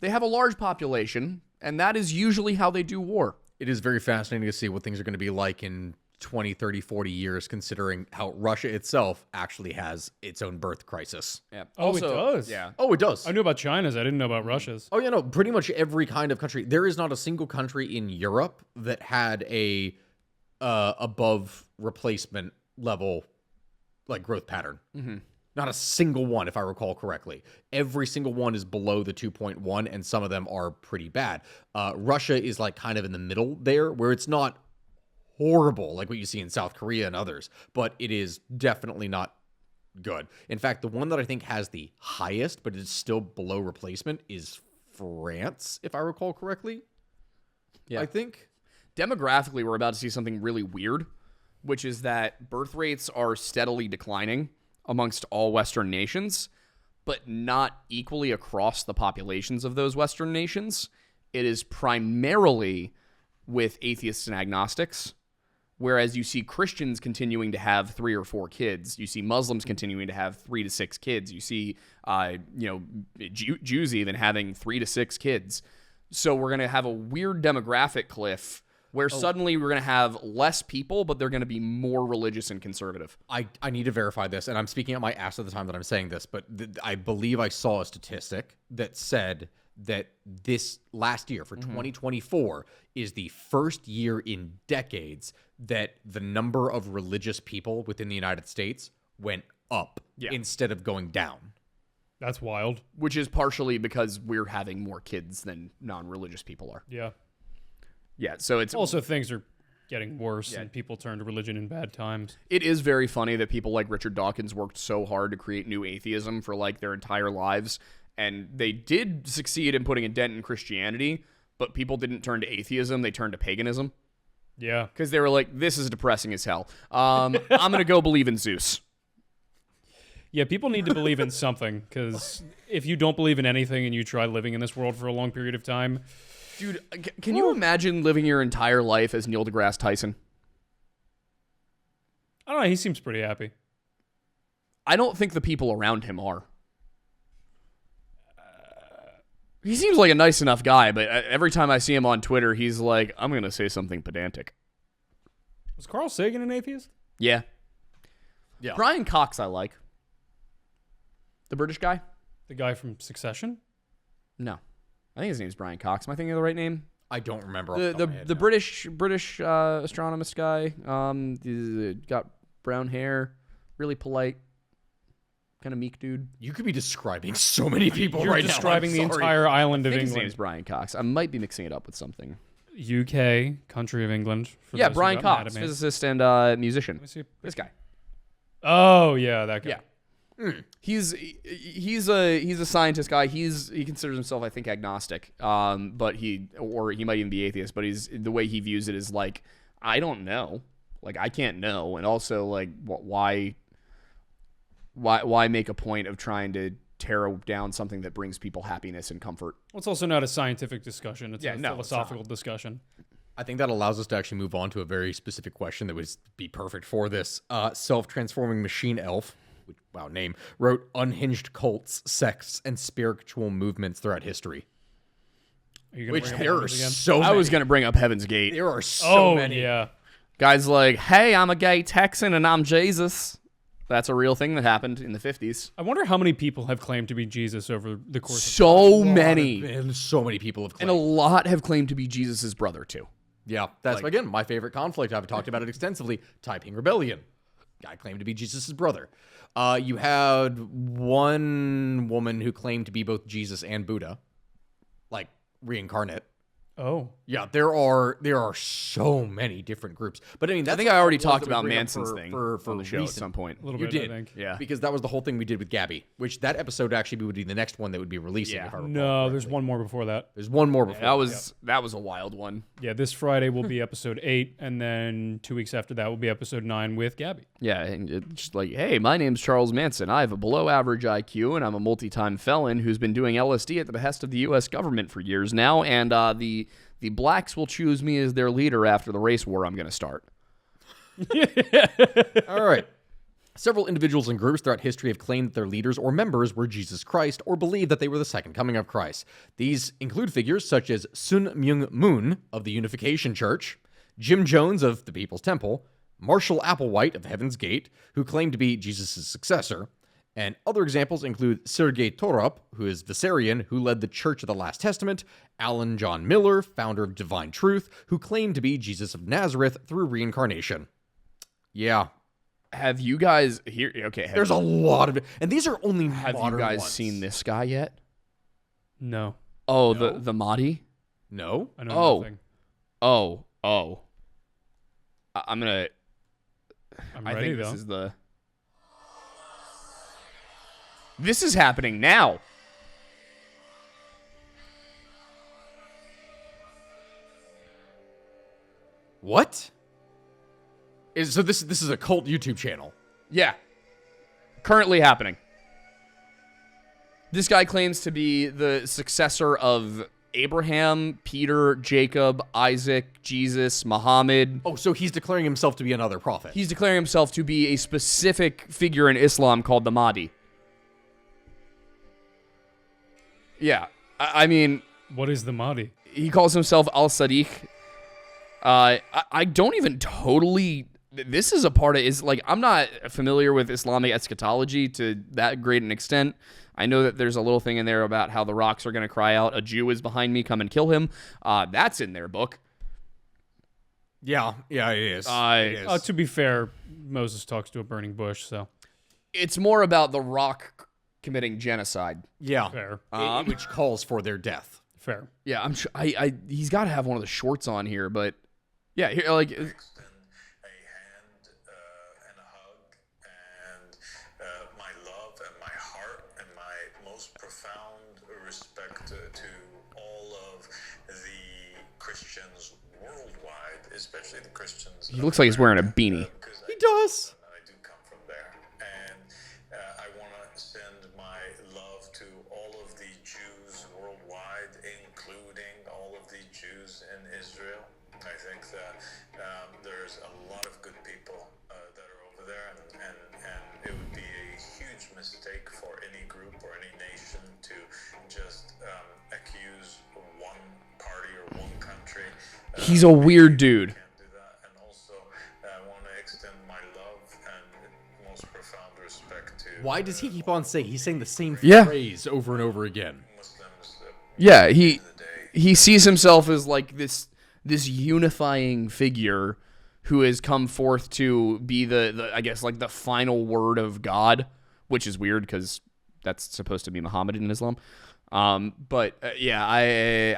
They have a large population, and that is usually how they do war. It is very fascinating to see what things are going to be like in 20, 30, 40 years, considering how Russia itself actually has its own birth crisis. Yeah. Oh, Also, it does? Yeah. Oh, it does. I knew about China's. I didn't know about Russia's. Oh, yeah, no, pretty much every kind of country. There is not a single country in Europe that had a above replacement level like growth pattern. Mm-hmm. Not a single one, if I recall correctly. Every single one is below the 2.1, and some of them are pretty bad. Russia is like kind of in the middle there, where it's not horrible like what you see in South Korea and others, but it is definitely not good. In fact, the one that I think has the highest, but is still below replacement, is France, if I recall correctly. Yeah. I think. Demographically, we're about to see something really weird, which is that birth rates are steadily declining amongst all Western nations, but not equally across the populations of those Western nations. It is primarily with atheists and agnostics, whereas you see Christians continuing to have 3 or 4 kids. You see Muslims continuing to have 3 to 6 kids. You see, Jews even having 3 to 6 kids. So we're going to have a weird demographic cliff where suddenly we're going to have less people, but they're going to be more religious and conservative. I need to verify this, and I'm speaking out my ass at the time that I'm saying this, but I believe I saw a statistic that said that this last year, for 2024, is the first year in decades that the number of religious people within the United States went up instead of going down. That's wild. Which is partially because we're having more kids than non-religious people are. Yeah. Yeah, so it's Also, things are getting worse, and people turn to religion in bad times. It is very funny that people like Richard Dawkins worked so hard to create new atheism for like their entire lives, and they did succeed in putting a dent in Christianity, but people didn't turn to atheism, they turned to paganism. Yeah. Because they were like, this is depressing as hell. I'm going to go believe in Zeus. Yeah, people need to believe in something, because if you don't believe in anything and you try living in this world for a long period of time... Dude, can you imagine living your entire life as Neil deGrasse Tyson? I don't know, he seems pretty happy. I don't think the people around him are. He seems like a nice enough guy, but every time I see him on Twitter, he's like, I'm going to say something pedantic. Was Carl Sagan an atheist? Yeah. Yeah. Brian Cox I like. The British guy? The guy from Succession? No. I think his name's Brian Cox. Am I thinking of the right name? I don't remember. The British astronomist guy. He's got brown hair, really polite, kind of meek dude. You could be describing so many people You're right describing now. the I'm sorry. entire island I of think his England. name's Brian Cox. I might be mixing it up with something. UK, country of England. For Yeah, those who Brian got mad Cox, at me. physicist and musician. Let me see. This guy. Oh, yeah, that guy. Yeah. He's a scientist guy. He considers himself, I think, agnostic. But he might even be atheist. But the way he views it is like, I don't know. Like, I can't know. And also, like, why make a point of trying to tear down something that brings people happiness and comfort? Well, it's also not a scientific discussion. It's a no, philosophical discussion. I think that allows us to actually move on to a very specific question that would be perfect for this. Self-transforming machine elf, which, wow, name, wrote unhinged cults, sects, and spiritual movements throughout history. Are you gonna Which bring up there are ones again? so many. I was gonna bring up Heaven's Gate. There are so many. Yeah. Guys like, hey, I'm a gay Texan and I'm Jesus. That's a real thing that happened in the 50s. I wonder how many people have claimed to be Jesus over the course of So many. And so many people have And claimed. a lot have claimed to be Jesus' brother, too. Yeah, that's, again, my favorite conflict. I've talked about it extensively. Taiping Rebellion. Guy claimed to be Jesus' brother. You had one woman who claimed to be both Jesus and Buddha, like reincarnate. Oh. Yeah, there are so many different groups. But I mean, that's I think I already what talked was that about we bring up Manson's thing on the show recent. at some point. A little You bit, did. I think. Yeah. Because that was the whole thing we did with Gabby, which that episode actually would be the next one that would be releasing. Yeah. If I recall No, there's correctly. one more before that. There's one more before. That was a wild one. Yeah, this Friday will be episode 8, and then 2 weeks after that will be episode 9 with Gabby. Yeah, and it's just like, hey, my name's Charles Manson. I have a below average IQ, and I'm a multi-time felon who's been doing LSD at the behest of the U.S. government for years now, and the blacks will choose me as their leader after the race war I'm going to start. All right. Several individuals and groups throughout history have claimed that their leaders or members were Jesus Christ or believed that they were the second coming of Christ. These include figures such as Sun Myung Moon of the Unification Church, Jim Jones of the People's Temple, Marshall Applewhite of Heaven's Gate, who claimed to be Jesus' successor, and other examples include Sergei Torup, who is Vissarion, who led the Church of the Last Testament, Alan John Miller, founder of Divine Truth, who claimed to be Jesus of Nazareth through reincarnation. Yeah. Have you guys here? Okay, There's a lot of it. And these are only have modern you guys ones. seen this guy yet? No. Oh, No. the Mahdi? No? I know Oh. nothing. Oh. I'm gonna. I'm I ready, think though. this is the. This is happening now. What? So this is a cult YouTube channel. Yeah. Currently happening. This guy claims to be the successor of Abraham, Peter, Jacob, Isaac, Jesus, Muhammad. Oh, so he's declaring himself to be another prophet. He's declaring himself to be a specific figure in Islam called the Mahdi. Yeah. I mean, What is the Mahdi? he calls himself Al-Sadiq. I don't even totally... This is a part of... is like I'm not familiar with Islamic eschatology to that great an extent. I know that there's a little thing in there about how the rocks are going to cry out, a Jew is behind me, come and kill him. That's in their book. Yeah, it is. It is. To be fair, Moses talks to a burning bush, so It's more about the rock committing genocide. yeah, fair. which calls for their death. Fair. Yeah, I'm sure. He's got to have one of the shorts on here, but yeah, here, like... extend a hand and a hug and my love and my heart and my most profound respect to all of the Christians worldwide, especially the Christians. He looks like he's wearing a beanie. He does. I do come from there, and I want to send my love to all of the Jews worldwide, including all of the Jews in Israel. I think that there's a lot of good people that are over there, and it would be a huge mistake for any group or any nation to just accuse one party or one country. He's a weird dude. Can't do that. And also, I want to extend my love and most profound respect to Why does he keep on saying? He's saying the same Yeah. phrase over and over again. Muslims. Yeah, he sees himself as like this unifying figure who has come forth to be the I guess like the final word of God, which is weird because that's supposed to be Muhammad in Islam. But yeah,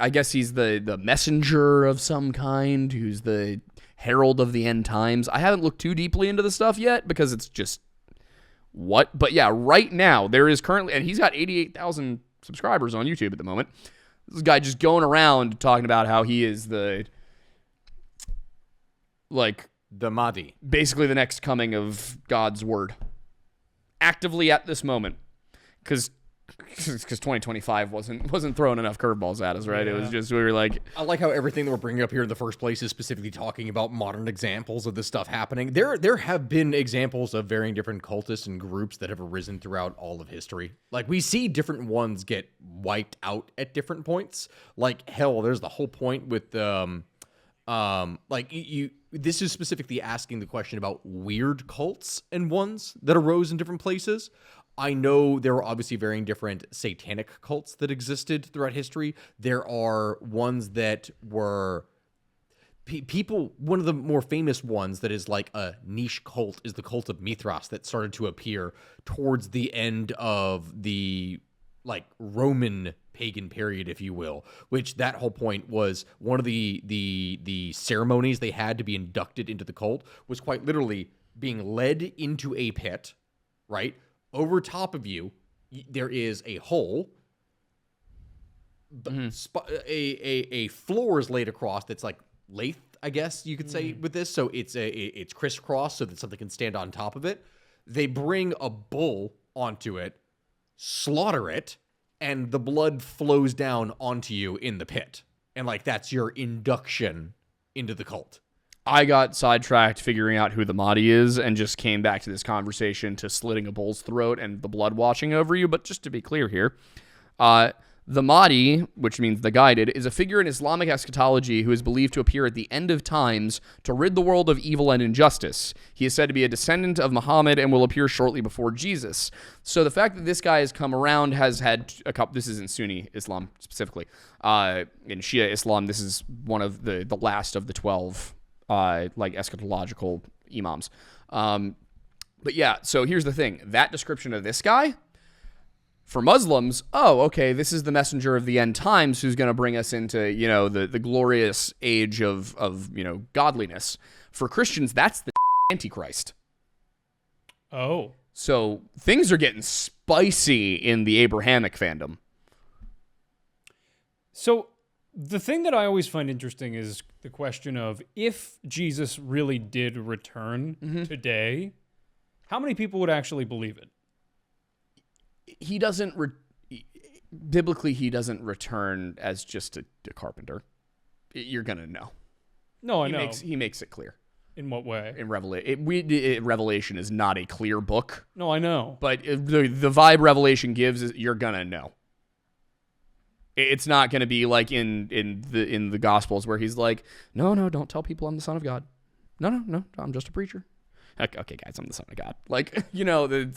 I guess he's the messenger of some kind, who's the herald of the end times. I haven't looked too deeply into the stuff yet because it's just what. But yeah, right now there is currently, and he's got 88,000 subscribers on YouTube at the moment. This guy just going around talking about how he is the The Mahdi. basically the next coming of God's word actively at this moment. Because because 2025 wasn't throwing enough curveballs at us, right? It was just, we were like, I like how everything that we're bringing up here in the first place is specifically talking about modern examples of this stuff happening. There have been examples of varying different cultists and groups that have arisen throughout all of history. Like, we see different ones get wiped out at different points. Like, hell, there's the whole point with this is specifically asking the question about weird cults and ones that arose in different places. I know there are obviously varying different satanic cults that existed throughout history. There are ones that were people. One of the more famous ones that is like a niche cult is the cult of Mithras that started to appear towards the end of the like Roman pagan period, if you will, which that whole point was one of the ceremonies they had to be inducted into the cult was quite literally being led into a pit, right? Over top of you, there is a hole. A floor is laid across that's like lathe, I guess you could say, with this. So it's crisscross so that something can stand on top of it. They bring a bull onto it, slaughter it, and the blood flows down onto you in the pit. And like that's your induction into the cult. I got sidetracked figuring out who the Mahdi is and just came back to this conversation to slitting a bull's throat and the blood washing over you. But just to be clear here, the Mahdi, which means the guided, is a figure in Islamic eschatology who is believed to appear at the end of times to rid the world of evil and injustice. He is said to be a descendant of Muhammad and will appear shortly before Jesus. So the fact that this guy has come around has had a couple. This is in Sunni Islam specifically. In Shia Islam, this is one of the last of the 12 like eschatological imams. But yeah, so here's the thing. That description of this guy, for Muslims, oh, okay, this is the messenger of the end times who's going to bring us into, you know, the glorious age of, you know, godliness. For Christians, that's the Antichrist. Oh. So things are getting spicy in the Abrahamic fandom. So the thing that I always find interesting is the question of if Jesus really did return today, how many people would actually believe it? He doesn't, biblically, he doesn't return as just a carpenter. You're going to know. No, I know. He makes it clear. In what way? In Revelation is not a clear book. No, I know. But the vibe Revelation gives is you're going to know. It's not going to be like in the Gospels where he's like, no, don't tell people I'm the Son of God. No, I'm just a preacher. Okay, guys, I'm the Son of God. Like, you know,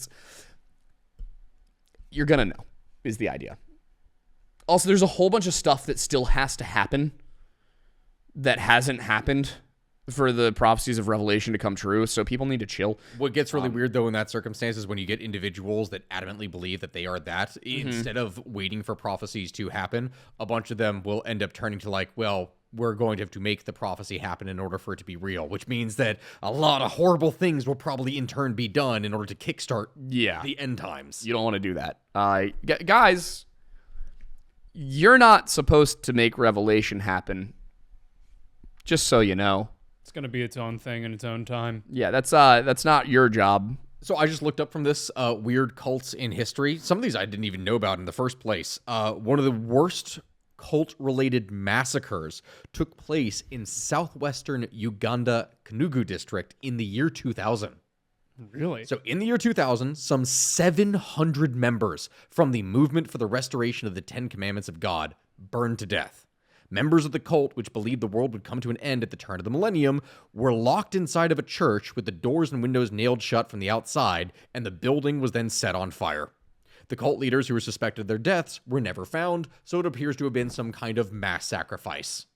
you're going to know is the idea. Also, there's a whole bunch of stuff that still has to happen that hasn't happened for the prophecies of Revelation to come true, so people need to chill. What gets really weird, though, in that circumstance is when you get individuals that adamantly believe that they are that, instead of waiting for prophecies to happen, a bunch of them will end up turning to like, well, we're going to have to make the prophecy happen in order for it to be real, which means that a lot of horrible things will probably in turn be done in order to kickstart the end times. You don't want to do that. Guys, you're not supposed to make Revelation happen, just so you know. It's going to be its own thing in its own time. Yeah, that's not your job. So I just looked up from this weird cults in history. Some of these I didn't even know about in the first place. One of the worst cult-related massacres took place in southwestern Uganda, Kanugu district in the year 2000. Really? So in the year 2000, some 700 members from the Movement for the Restoration of the Ten Commandments of God burned to death. Members of the cult, which believed the world would come to an end at the turn of the millennium, were locked inside of a church with the doors and windows nailed shut from the outside, and the building was then set on fire. The cult leaders who were suspected of their deaths were never found, so it appears to have been some kind of mass sacrifice.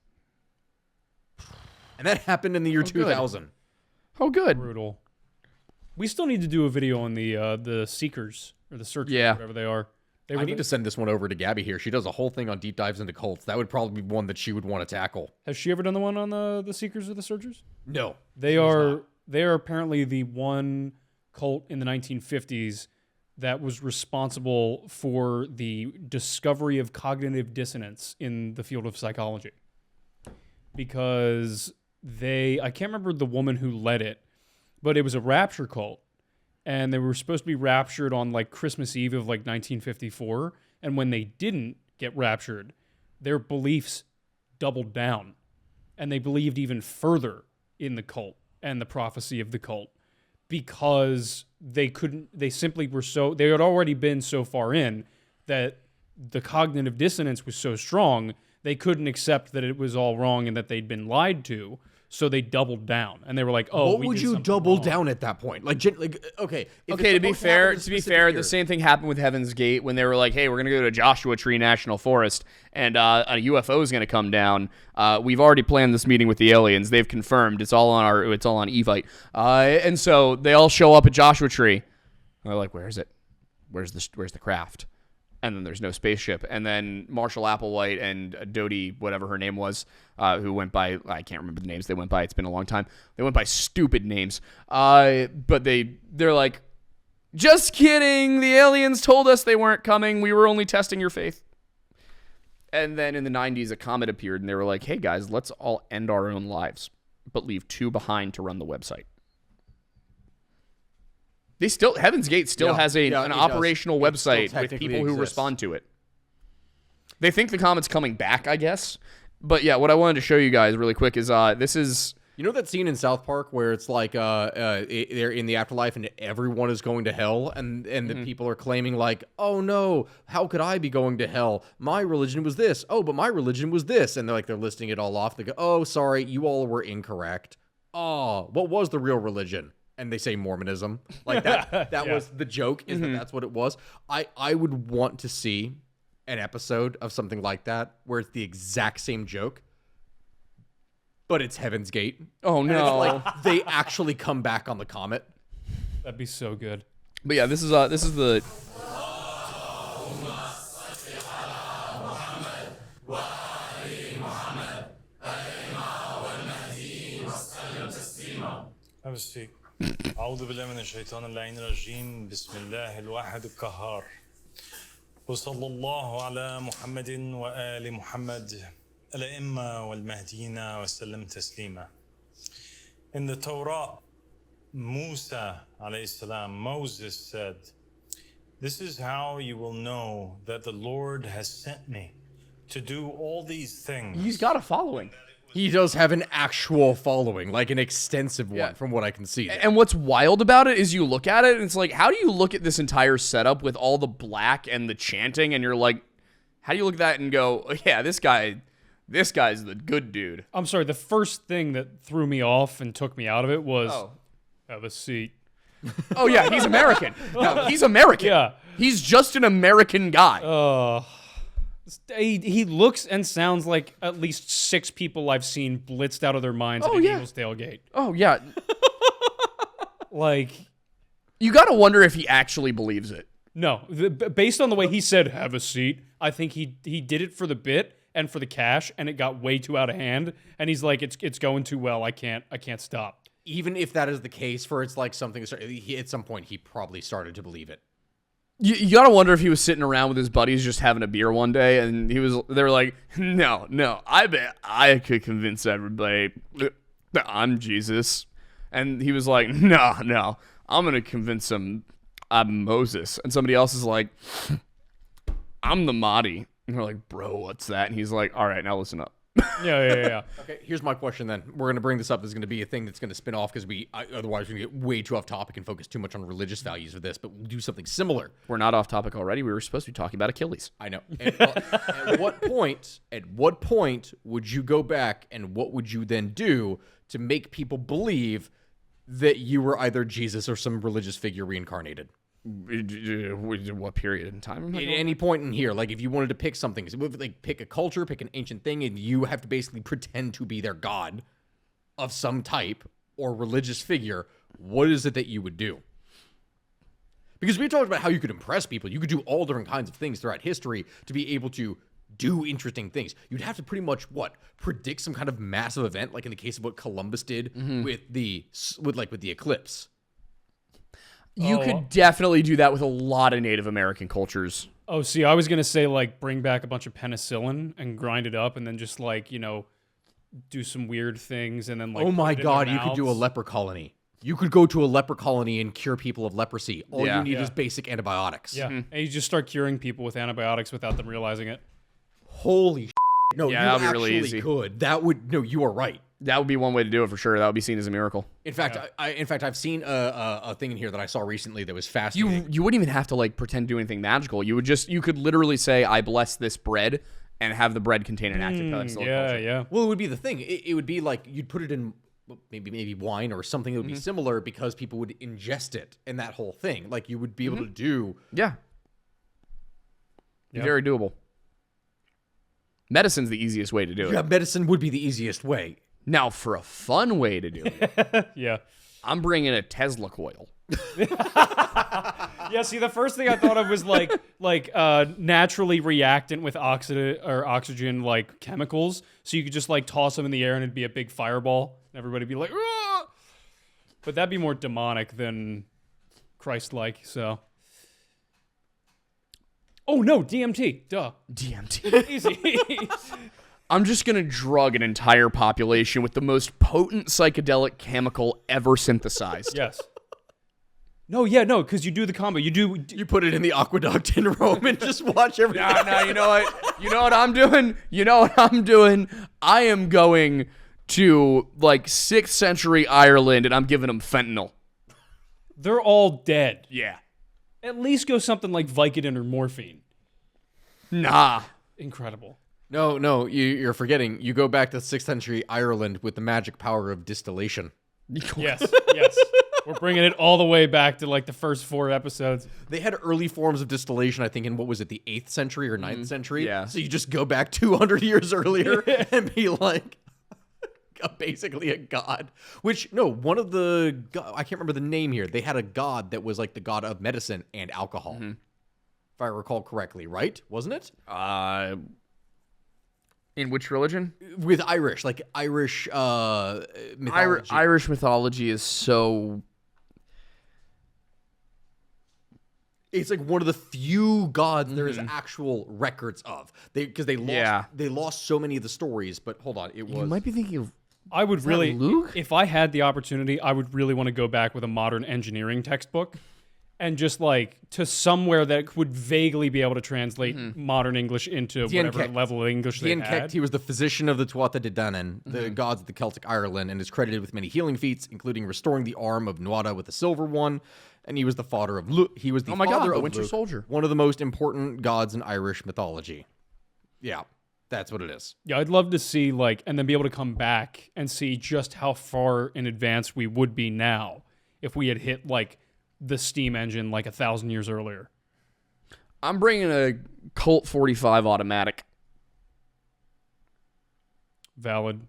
And that happened in the year 2000. Oh, good. Brutal. We still need to do a video on the Seekers, or the Searchers, whatever they are. I need to send this one over to Gabby here. She does a whole thing on deep dives into cults. That would probably be one that she would want to tackle. Has she ever done the one on the Seekers or the Searchers? No. They are apparently the one cult in the 1950s that was responsible for the discovery of cognitive dissonance in the field of psychology. Because I can't remember the woman who led it, but it was a rapture cult. and they were supposed to be raptured on like Christmas Eve of like 1954. And when they didn't get raptured, their beliefs doubled down, and they believed even further in the cult and the prophecy of the cult because they had already been so far in that the cognitive dissonance was so strong, they couldn't accept that it was all wrong and that they'd been lied to. So they doubled down, and they were like, "Oh, what would you double down at that point?" Okay, to be fair, the same thing happened with Heaven's Gate when they were like, "Hey, we're gonna go to Joshua Tree National Forest, and a UFO is gonna come down. We've already planned this meeting with the aliens. They've confirmed it's all on Evite, and so they all show up at Joshua Tree. And they're like, "Where is it? Where's the craft?" And then there's no spaceship. And then Marshall Applewhite and Dodie, whatever her name was, who went by, I can't remember the names they went by. It's been a long time. They went by stupid names. But they're like, just kidding. The aliens told us they weren't coming. We were only testing your faith. And then in the 90s, a comet appeared, and they were like, hey, guys, let's all end our own lives, but leave 2 behind to run the website. Heaven's Gate still has an operational website with people who respond to it. They think the comet's coming back, I guess. But yeah, what I wanted to show you guys really quick is this is... You know that scene in South Park where it's like they're in the afterlife and everyone is going to hell, and the people are claiming like, oh no, how could I be going to hell? My religion was this. Oh, but my religion was this. And they're listing it all off. They go, oh, sorry, you all were incorrect. Oh, what was the real religion? And they say Mormonism. Like that was the joke, is that's what it was. I would want to see an episode of something like that where it's the exact same joke, but it's Heaven's Gate. Oh no. It's like they actually come back on the comet. That'd be so good. But yeah, this is the Have a seat. أعوذ بالله من الشيطان اللعين الرجيم بسم الله الواحد القهار وصلى الله على محمد وآل محمد الأئمة والمهديين وسلم تسليما. In the Torah, Musa alayhi salam, Moses said, this is how you will know that the Lord has sent me to do all these things. He's got a following. He does have an actual following, like an extensive one, from what I can see. And what's wild about it is you look at it, and it's like, how do you look at this entire setup with all the black and the chanting, and you're like, how do you look at that and go, oh, yeah, this guy's the good dude. I'm sorry, the first thing that threw me off and took me out of it was, have a seat. Oh, yeah, he's American. No, he's American. Yeah. He's just an American guy. He looks and sounds like at least 6 people I've seen blitzed out of their minds at an Eagles tailgate. Oh, yeah. Like, you got to wonder if he actually believes it. No. Based on the way he said, have a seat, I think he did it for the bit and for the cash, and it got way too out of hand. And he's like, it's going too well. I can't stop. Even if that is the case, for it's like something, at some point he probably started to believe it. You gotta wonder if he was sitting around with his buddies just having a beer one day, and they were like, no, I bet I could convince everybody that I'm Jesus. And he was like, no, I'm gonna convince them I'm Moses. And somebody else is like, I'm the Mahdi. And they're like, bro, what's that? And he's like, all right, now listen up. Yeah. Okay, here's my question then. We're going to bring this up. This is going to be a thing that's going to spin off because otherwise we're going to get way too off topic and focus too much on religious values of this, but we'll do something similar. We're not off topic already. We were supposed to be talking about Achilles. I know. At what point would you go back and what would you then do to make people believe that you were either Jesus or some religious figure reincarnated? What period in time? At any point in here, like if you wanted to pick something, like pick a culture, pick an ancient thing, and you have to basically pretend to be their god of some type or religious figure, what is it that you would do? Because we talked about how you could impress people. You could do all different kinds of things throughout history to be able to do interesting things. You'd have to pretty much predict some kind of massive event, like in the case of what Columbus did with the eclipse. You could definitely do that with a lot of Native American cultures. Oh, see, I was going to say, like, bring back a bunch of penicillin and grind it up and then just, like, do some weird things and then, like, oh my put it in God, their you could do a mouths. leper colony. You could go to a leper colony and cure people of leprosy. All Yeah. you need Yeah. is basic antibiotics. Yeah, and you just start curing people with antibiotics without them realizing it. Holy no, Yeah, you that'd be actually really easy. could. That would no, you are right. That would be one way to do it for sure. That would be seen as a miracle. In fact, I've seen a thing in here that I saw recently that was fascinating. You wouldn't even have to like pretend to do anything magical. You could literally say, "I bless this bread," and have the bread contain an active pellicle Yeah, culture. yeah. Well, it would be the thing. It would be like you'd put it in maybe wine or something that would be similar because people would ingest it and that whole thing. Like you would be able to do. Yeah. Yep. Very doable. Medicine's the easiest way to do Yeah, it. medicine would be the easiest way. Now, for a fun way to do it, Yeah. I'm bringing a Tesla coil. Yeah, see, the first thing I thought of was like naturally reactant with oxygen like chemicals, so you could just like toss them in the air and it'd be a big fireball, and everybody'd be like, "Ah!" But that'd be more demonic than Christ-like. So, oh no, DMT, duh, DMT. easy. I'm just going to drug an entire population with the most potent psychedelic chemical ever synthesized. Yes. No, yeah, no, because you do the combo. You put it in the aqueduct in Rome and just watch everything. No, you know what? You know what I'm doing? You know what I'm doing? I am going to like 6th century Ireland and I'm giving them fentanyl. They're all dead. Yeah. At least go something like Vicodin or morphine. Nah. Incredible. No, you're forgetting. You go back to 6th century Ireland with the magic power of distillation. Yes, yes. We're bringing it all the way back to like the first 4 episodes. They had early forms of distillation, I think, in what was it, the 8th century or 9th century? Yeah. So you just go back 200 years earlier and be like, basically a god. Which, no, one of the, I can't remember the name here. They had a god that was like the god of medicine and alcohol. If I recall correctly, right? Wasn't it? In which religion? With Irish, like Irish mythology. Irish mythology is so... It's like one of the few gods there is actual records of. Because they lost so many of the stories. But hold on, it was. You might be thinking of... I would really, Luke? if I had the opportunity, I would really want to go back with a modern engineering textbook and just like to somewhere that would vaguely be able to translate modern English into whatever level of English they had. He was the physician of the Tuatha De Danann, the gods of the Celtic Ireland, and is credited with many healing feats, including restoring the arm of Nuada with a silver one. And he was the father of Luke. He was the father of Winter Luke, Soldier. one of the most important gods in Irish mythology. Yeah, that's what it is. Yeah, I'd love to see like, and then be able to come back and see just how far in advance we would be now if we had hit like the steam engine like 1,000 years earlier. I'm bringing a Colt 45 automatic. Valid.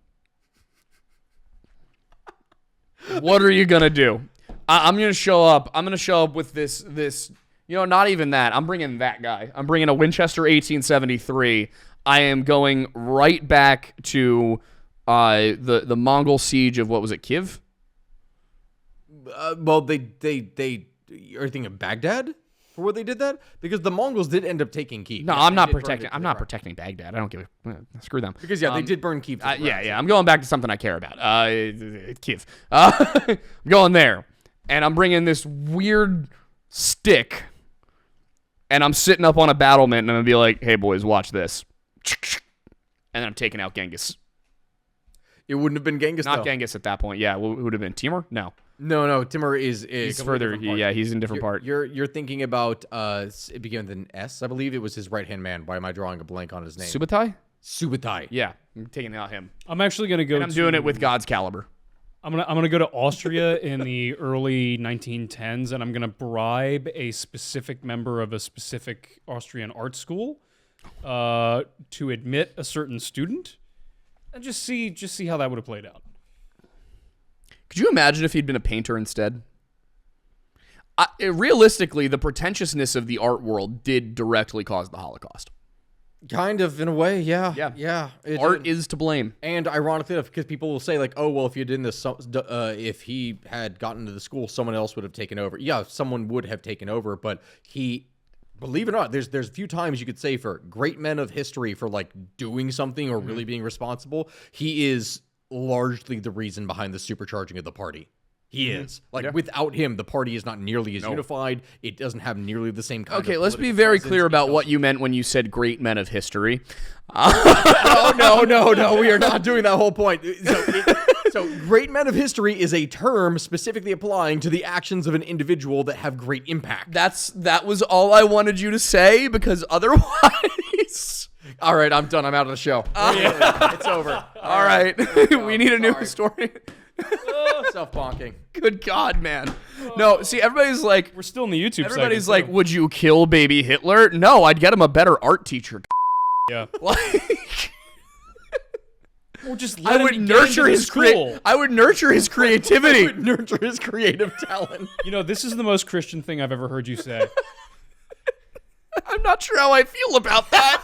What are you gonna do? I'm gonna show up. I'm gonna show up with this. You know, not even that. I'm bringing that guy. I'm bringing a Winchester 1873. I am going right back to the Mongol siege of, what was it, Kiev? Well, they are you thinking of Baghdad for where they did that? Because the Mongols did end up taking Kiev. No, Yes, I'm they not did burn protecting. it. I'm not protecting Baghdad. I don't give a screw them. Because they did burn Kiev. to the ground. Yeah. I'm going back to something I care about. Kiev. I'm going there, and I'm bringing this weird stick, and I'm sitting up on a battlement, and I'm gonna be like, "Hey boys, watch this," and then I'm taking out Genghis. It wouldn't have been Genghis. Not though. Genghis at that point. Yeah, who would have been Timur? No, No, Timur is he's a further. different part. Yeah, he's in a different part. You're thinking about it began with an S, I believe. It was his right hand man. Why am I drawing a blank on his name? Subutai? Subutai. Yeah, I'm taking out him. I'm actually gonna go. And I'm doing it with God's caliber. I'm gonna go to Austria in the early 1910s, and I'm gonna bribe a specific member of a specific Austrian art school to admit a certain student, and just see how that would have played out. Could you imagine if he'd been a painter instead? Realistically, the pretentiousness of the art world did directly cause the Holocaust. Kind of, in a way, yeah. Yeah. Art is to blame. And ironically enough, because people will say, like, oh, well, if you did this, if he had gotten into the school, someone else would have taken over. Yeah, someone would have taken over, but he, believe it or not, there's a few times you could say for great men of history for, like, doing something or really being responsible, he is largely the reason behind the supercharging of the party. He is. Like, without him, the party is not nearly as unified. It doesn't have nearly the same kind of Okay, let's be political very presence. clear about what you meant when you said great men of history. No, we are not doing that whole point. So great men of history is a term specifically applying to the actions of an individual that have great impact. That was all I wanted you to say, because otherwise... All right, I'm done. I'm out of the show. It's over. All right. We need a new historian. Self-bonking. Good God, man. No, see, everybody's like... We're still in the YouTube Everybody's segment, like, would you kill baby Hitler? No, I'd get him a better art teacher. too. Yeah. Like... Or just I would nurture his I would nurture his creativity. Nurture his creative talent. You know, this is the most Christian thing I've ever heard you say. I'm not sure how I feel about that.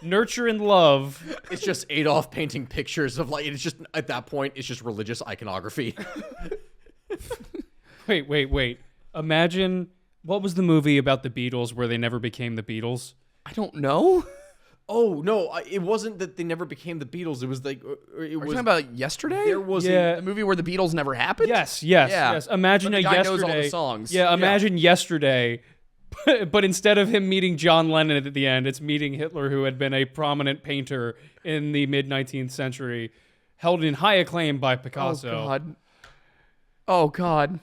Nurture and love. It's just Adolf painting pictures of, like, it's just, at that point, it's just religious iconography. Wait. Imagine, what was the movie about the Beatles where they never became the Beatles? I don't know. Oh, no, it wasn't that they never became the Beatles. It was like, it We're was, talking about yesterday? there was The movie where the Beatles never happened? Yes. Yeah. Imagine But a the guy yesterday. knows all the songs. Yeah, imagine yesterday, but instead of him meeting John Lennon at the end, it's meeting Hitler, who had been a prominent painter in the mid-19th century, held in high acclaim by Picasso. Oh, God.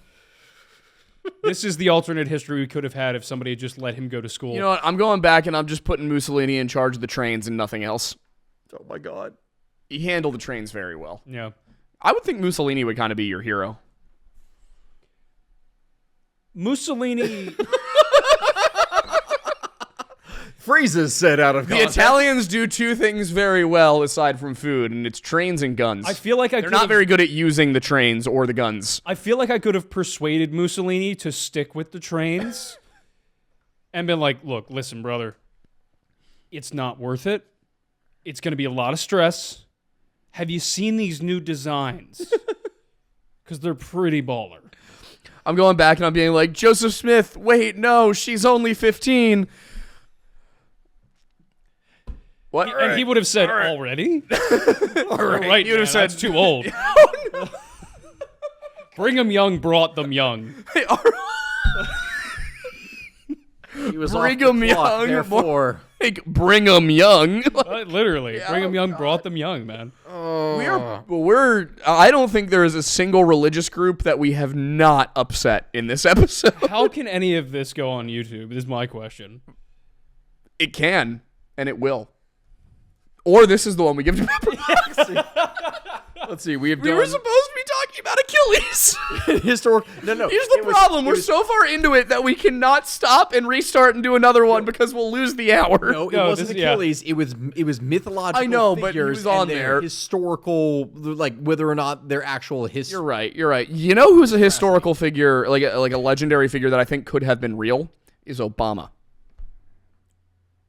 This is the alternate history we could have had if somebody had just let him go to school. You know what? I'm going back and I'm just putting Mussolini in charge of the trains and nothing else. oh my God. He handled the trains very well. Yeah. I would think Mussolini would kind of be your hero. Mussolini. Phrases said out of The context. Italians do two things very well aside from food, and it's trains and guns. I feel like They're not very good at using the trains or the guns. I feel like I could have persuaded Mussolini to stick with the trains and been like, look, listen, brother, it's not worth it. It's going to be a lot of stress. Have you seen these new designs? Because they're pretty baller. I'm going back and I'm being like, Joseph Smith, wait, no, she's only 15. What? And he would have said, already? All right, He would have said, that's too old. Bring 'em young, brought them young. He was Bring off the 'em clock, young, therefore. like, bring 'em young. Literally, bring 'em young, brought them young, man. I don't think there is a single religious group that we have not upset in this episode. How can any of this go on YouTube is my question. It can, and it will. Or this is the one we give to people. Let's see, we have We done were supposed to be talking about Achilles. historic. No. Here's the problem. We're so far into it that we cannot stop and restart and do another one because we'll lose the hour. No, it No, wasn't this- yeah. Achilles. It was mythological. I know, but he figures was on and their there. historical, like whether or not their actual history. You're right. You know who's a historical figure, like a legendary figure that I think could have been real? Is Obama.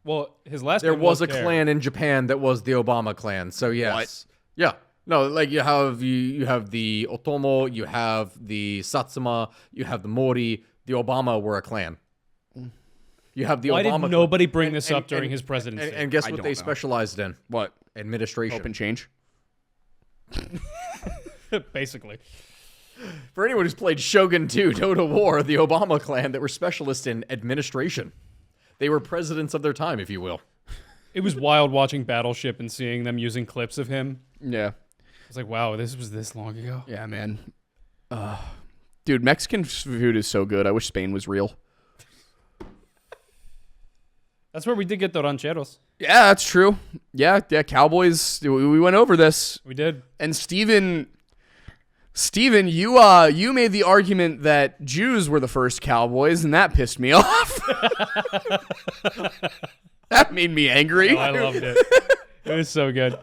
Well, his last There name was a Care. clan in Japan that was the Obama clan. So yes, What? yeah. No, like you have the Otomo, you have the Satsuma, you have the Mori. The Obama were a clan. You have the Why Obama. did nobody bring this up during his presidency? And guess I what don't they know. specialized in? What? Administration. Hope and change? Basically. For anyone who's played Shogun 2, Total War, the Obama clan that were specialists in administration. They were presidents of their time, if you will. It was wild watching Battleship and seeing them using clips of him. Yeah. I was like, wow, this was this long ago. Yeah, man. Dude, Mexican food is so good. I wish Spain was real. That's where we did get the rancheros. Yeah, that's true. Yeah, Cowboys. We went over this. We did. And Steven, you made the argument that Jews were the first cowboys, and that pissed me off. That made me angry. Oh, I loved it. It was so good.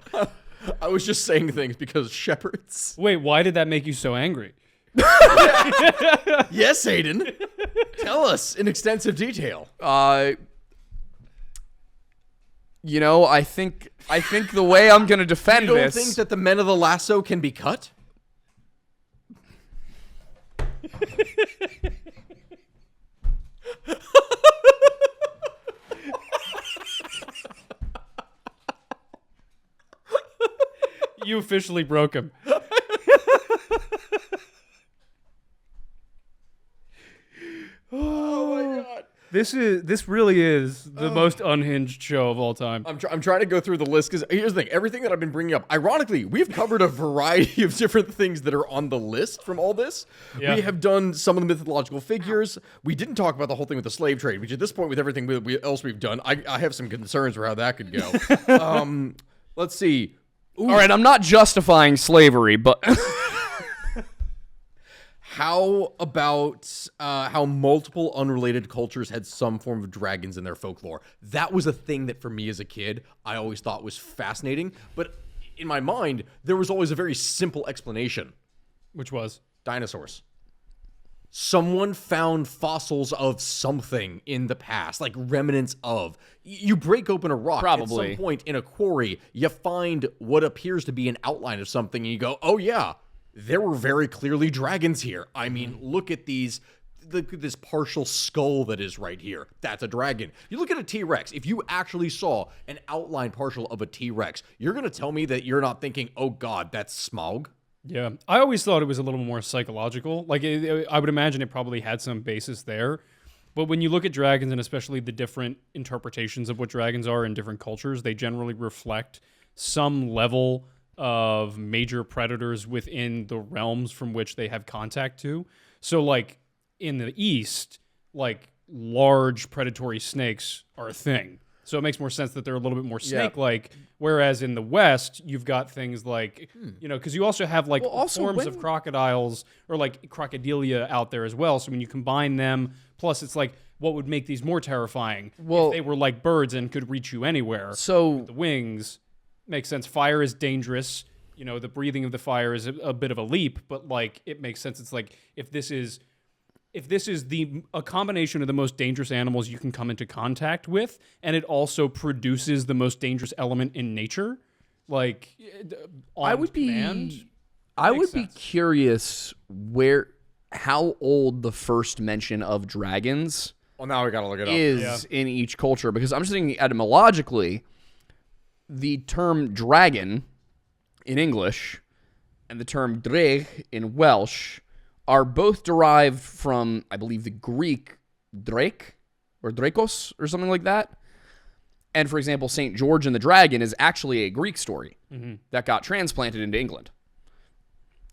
I was just saying things because shepherds. Wait, why did that make you so angry? Yes, Aiden. Tell us in extensive detail. You know, I think the way I'm gonna defend You don't this. think that the men of the lasso can be cut? You officially broke him. This really is the most unhinged show of all time. I'm trying to go through the list because here's the thing. Everything that I've been bringing up, ironically, we've covered a variety of different things that are on the list from all this. Yeah. We have done some of the mythological figures. We didn't talk about the whole thing with the slave trade, which at this point, with everything else we've done, I have some concerns for how that could go. Let's see. All right, I'm not justifying slavery, but How about how multiple unrelated cultures had some form of dragons in their folklore? That was a thing that for me as a kid, I always thought was fascinating. But in my mind, there was always a very simple explanation. Which was? Dinosaurs. Someone found fossils of something in the past, like remnants of. You break open a rock Probably. at some point in a quarry, you find what appears to be an outline of something, and you go, oh yeah, there were very clearly dragons here. I mean, look at these. Look at this partial skull that is right here. That's a dragon. You look at a T-Rex. If you actually saw an outline partial of a T-Rex, you're going to tell me that you're not thinking, oh God, that's Smaug? Yeah, I always thought it was a little more psychological. Like, I would imagine it probably had some basis there. But when you look at dragons, and especially the different interpretations of what dragons are in different cultures, they generally reflect some level of major predators within the realms from which they have contact to. So, like, in the East, like, large predatory snakes are a thing. So it makes more sense that they're a little bit more snake-like, whereas in the West, you've got things like, because you also have, like, forms of crocodiles or, like, crocodilia out there as well. So when you combine them, plus it's like, what would make these more terrifying? Well, if they were like birds and could reach you anywhere. So the wings makes sense. Fire is dangerous. You know, the breathing of the fire is a bit of a leap, but, like, it makes sense. It's like, if this is a combination of the most dangerous animals you can come into contact with, and it also produces the most dangerous element in nature, like, I would be curious how old the first mention of dragons Well, now we got to look it up. is in each culture, because I'm just thinking etymologically, the term dragon in English and the term dreig in Welsh are both derived from, I believe, the Greek drake or drakos or something like that. And for example, St. George and the Dragon is actually a Greek story that got transplanted into England.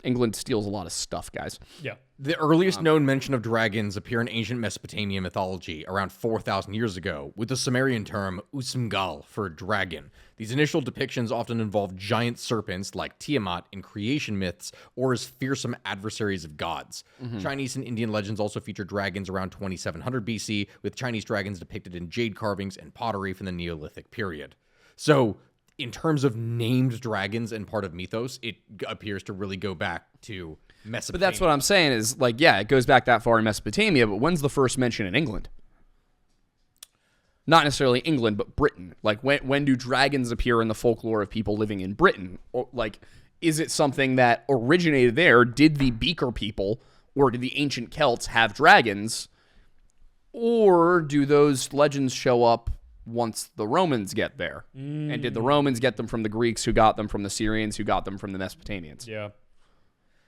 England steals a lot of stuff, guys. Yeah. The earliest known mention of dragons appear in ancient Mesopotamian mythology around 4,000 years ago, with the Sumerian term usmgal for dragon. These initial depictions often involve giant serpents like Tiamat in creation myths or as fearsome adversaries of gods. Chinese and Indian legends also feature dragons around 2700 BC, with Chinese dragons depicted in jade carvings and pottery from the Neolithic period. So, in terms of named dragons and part of mythos, it appears to really go back to Mesopotamia. But that's what I'm saying is, like, yeah, it goes back that far in Mesopotamia, but when's the first mention in England? Not necessarily England, but Britain. Like, when do dragons appear in the folklore of people living in Britain? Or, like, is it something that originated there? Did the Beaker people or did the ancient Celts have dragons? Or do those legends show up once the Romans get there? And did the Romans get them from the Greeks, who got them from the Syrians, who got them from the Mesopotamians? Yeah.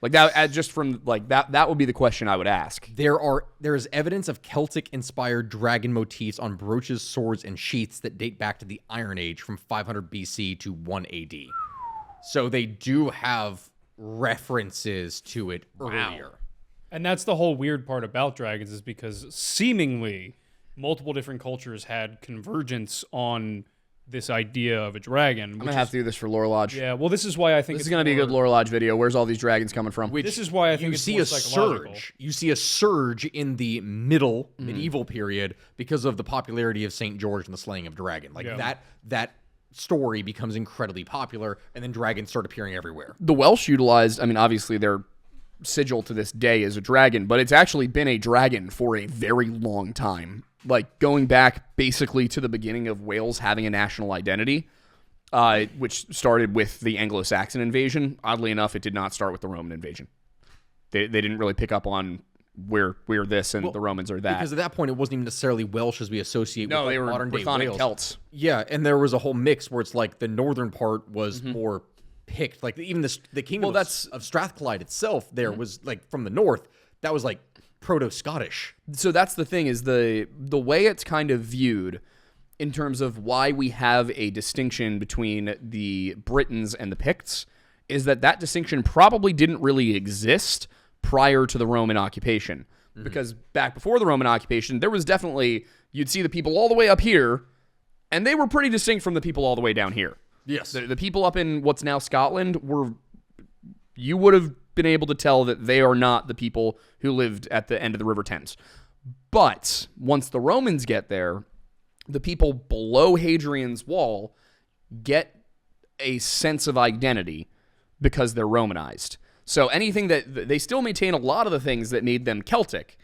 Like that, just from like that would be the question I would ask. There is evidence of Celtic-inspired dragon motifs on brooches, swords, and sheaths that date back to the Iron Age from 500 BC to 1 AD. So they do have references to it earlier. And that's the whole weird part about dragons, is because seemingly multiple different cultures had convergence on this idea of a dragon. I'm gonna have to do this for Lore Lodge. Yeah, well, this is why I think This is gonna be a good Lore Lodge video. Where's all these dragons coming from? This is why I think You it's see more a psychological. surge. You see a surge in the medieval period because of the popularity of St. George and the slaying of dragon. Like that story becomes incredibly popular, and then dragons start appearing everywhere. The Welsh utilized, I mean, obviously their sigil to this day is a dragon, but it's actually been a dragon for a very long time. Like going back basically to the beginning of Wales having a national identity, which started with the Anglo-Saxon invasion. Oddly enough, it did not start with the Roman invasion. They didn't really pick up on we're this and the Romans are that. Because at that point, it wasn't even necessarily Welsh as we associate with they were modern-day Brythonic Wales. Celts. Yeah, and there was a whole mix where it's like the northern part was more picked. Like even the kingdom of Strathclyde itself there was like from the north. That was like proto-Scottish. So that's the thing, is the way it's kind of viewed in terms of why we have a distinction between the Britons and the Picts is that distinction probably didn't really exist prior to the Roman occupation. Because back before the Roman occupation, there was definitely, you'd see the people all the way up here, and they were pretty distinct from the people all the way down here. Yes. The people up in what's now Scotland you would have been able to tell that they are not the people who lived at the end of the River Thames. But once the Romans get there, the people below Hadrian's Wall get a sense of identity because they're Romanized. So anything that they still maintain a lot of the things that made them Celtic.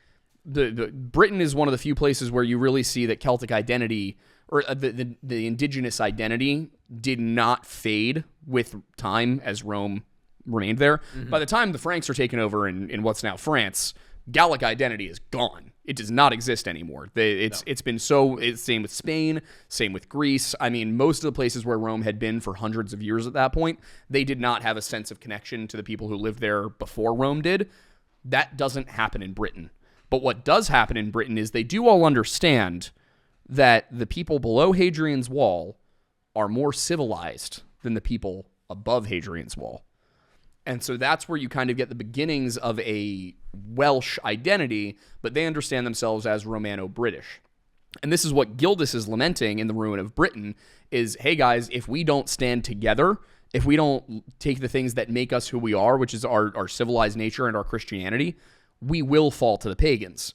Britain is one of the few places where you really see that Celtic identity or the indigenous identity did not fade with time as Rome remained there. By the time the Franks are taken over in what's now France, Gallic identity is gone. It does not exist anymore. It's been so. It's same with Spain, same with Greece. I mean, most of the places where Rome had been for hundreds of years at that point, they did not have a sense of connection to the people who lived there before Rome did. That doesn't happen in Britain. But what does happen in Britain is they do all understand that the people below Hadrian's Wall are more civilized than the people above Hadrian's Wall. And so that's where you kind of get the beginnings of a Welsh identity, but they understand themselves as Romano-British. And this is what Gildas is lamenting in The Ruin of Britain is, hey guys, if we don't stand together, if we don't take the things that make us who we are, which is our civilized nature and our Christianity, we will fall to the pagans.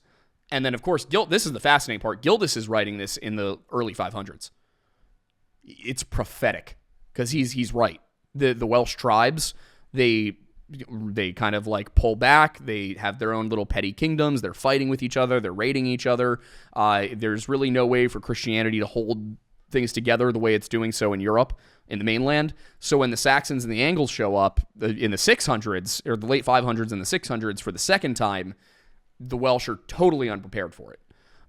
And then, of course, this is the fascinating part. Gildas is writing this in the early 500s. It's prophetic because he's right. The Welsh tribes, they kind of like pull back. They have their own little petty kingdoms. They're fighting with each other. They're raiding each other. There's really no way for Christianity to hold things together the way it's doing so in Europe, in the mainland. So when the Saxons and the Angles show up in the 600s, or the late 500s and the 600s for the second time, the Welsh are totally unprepared for it.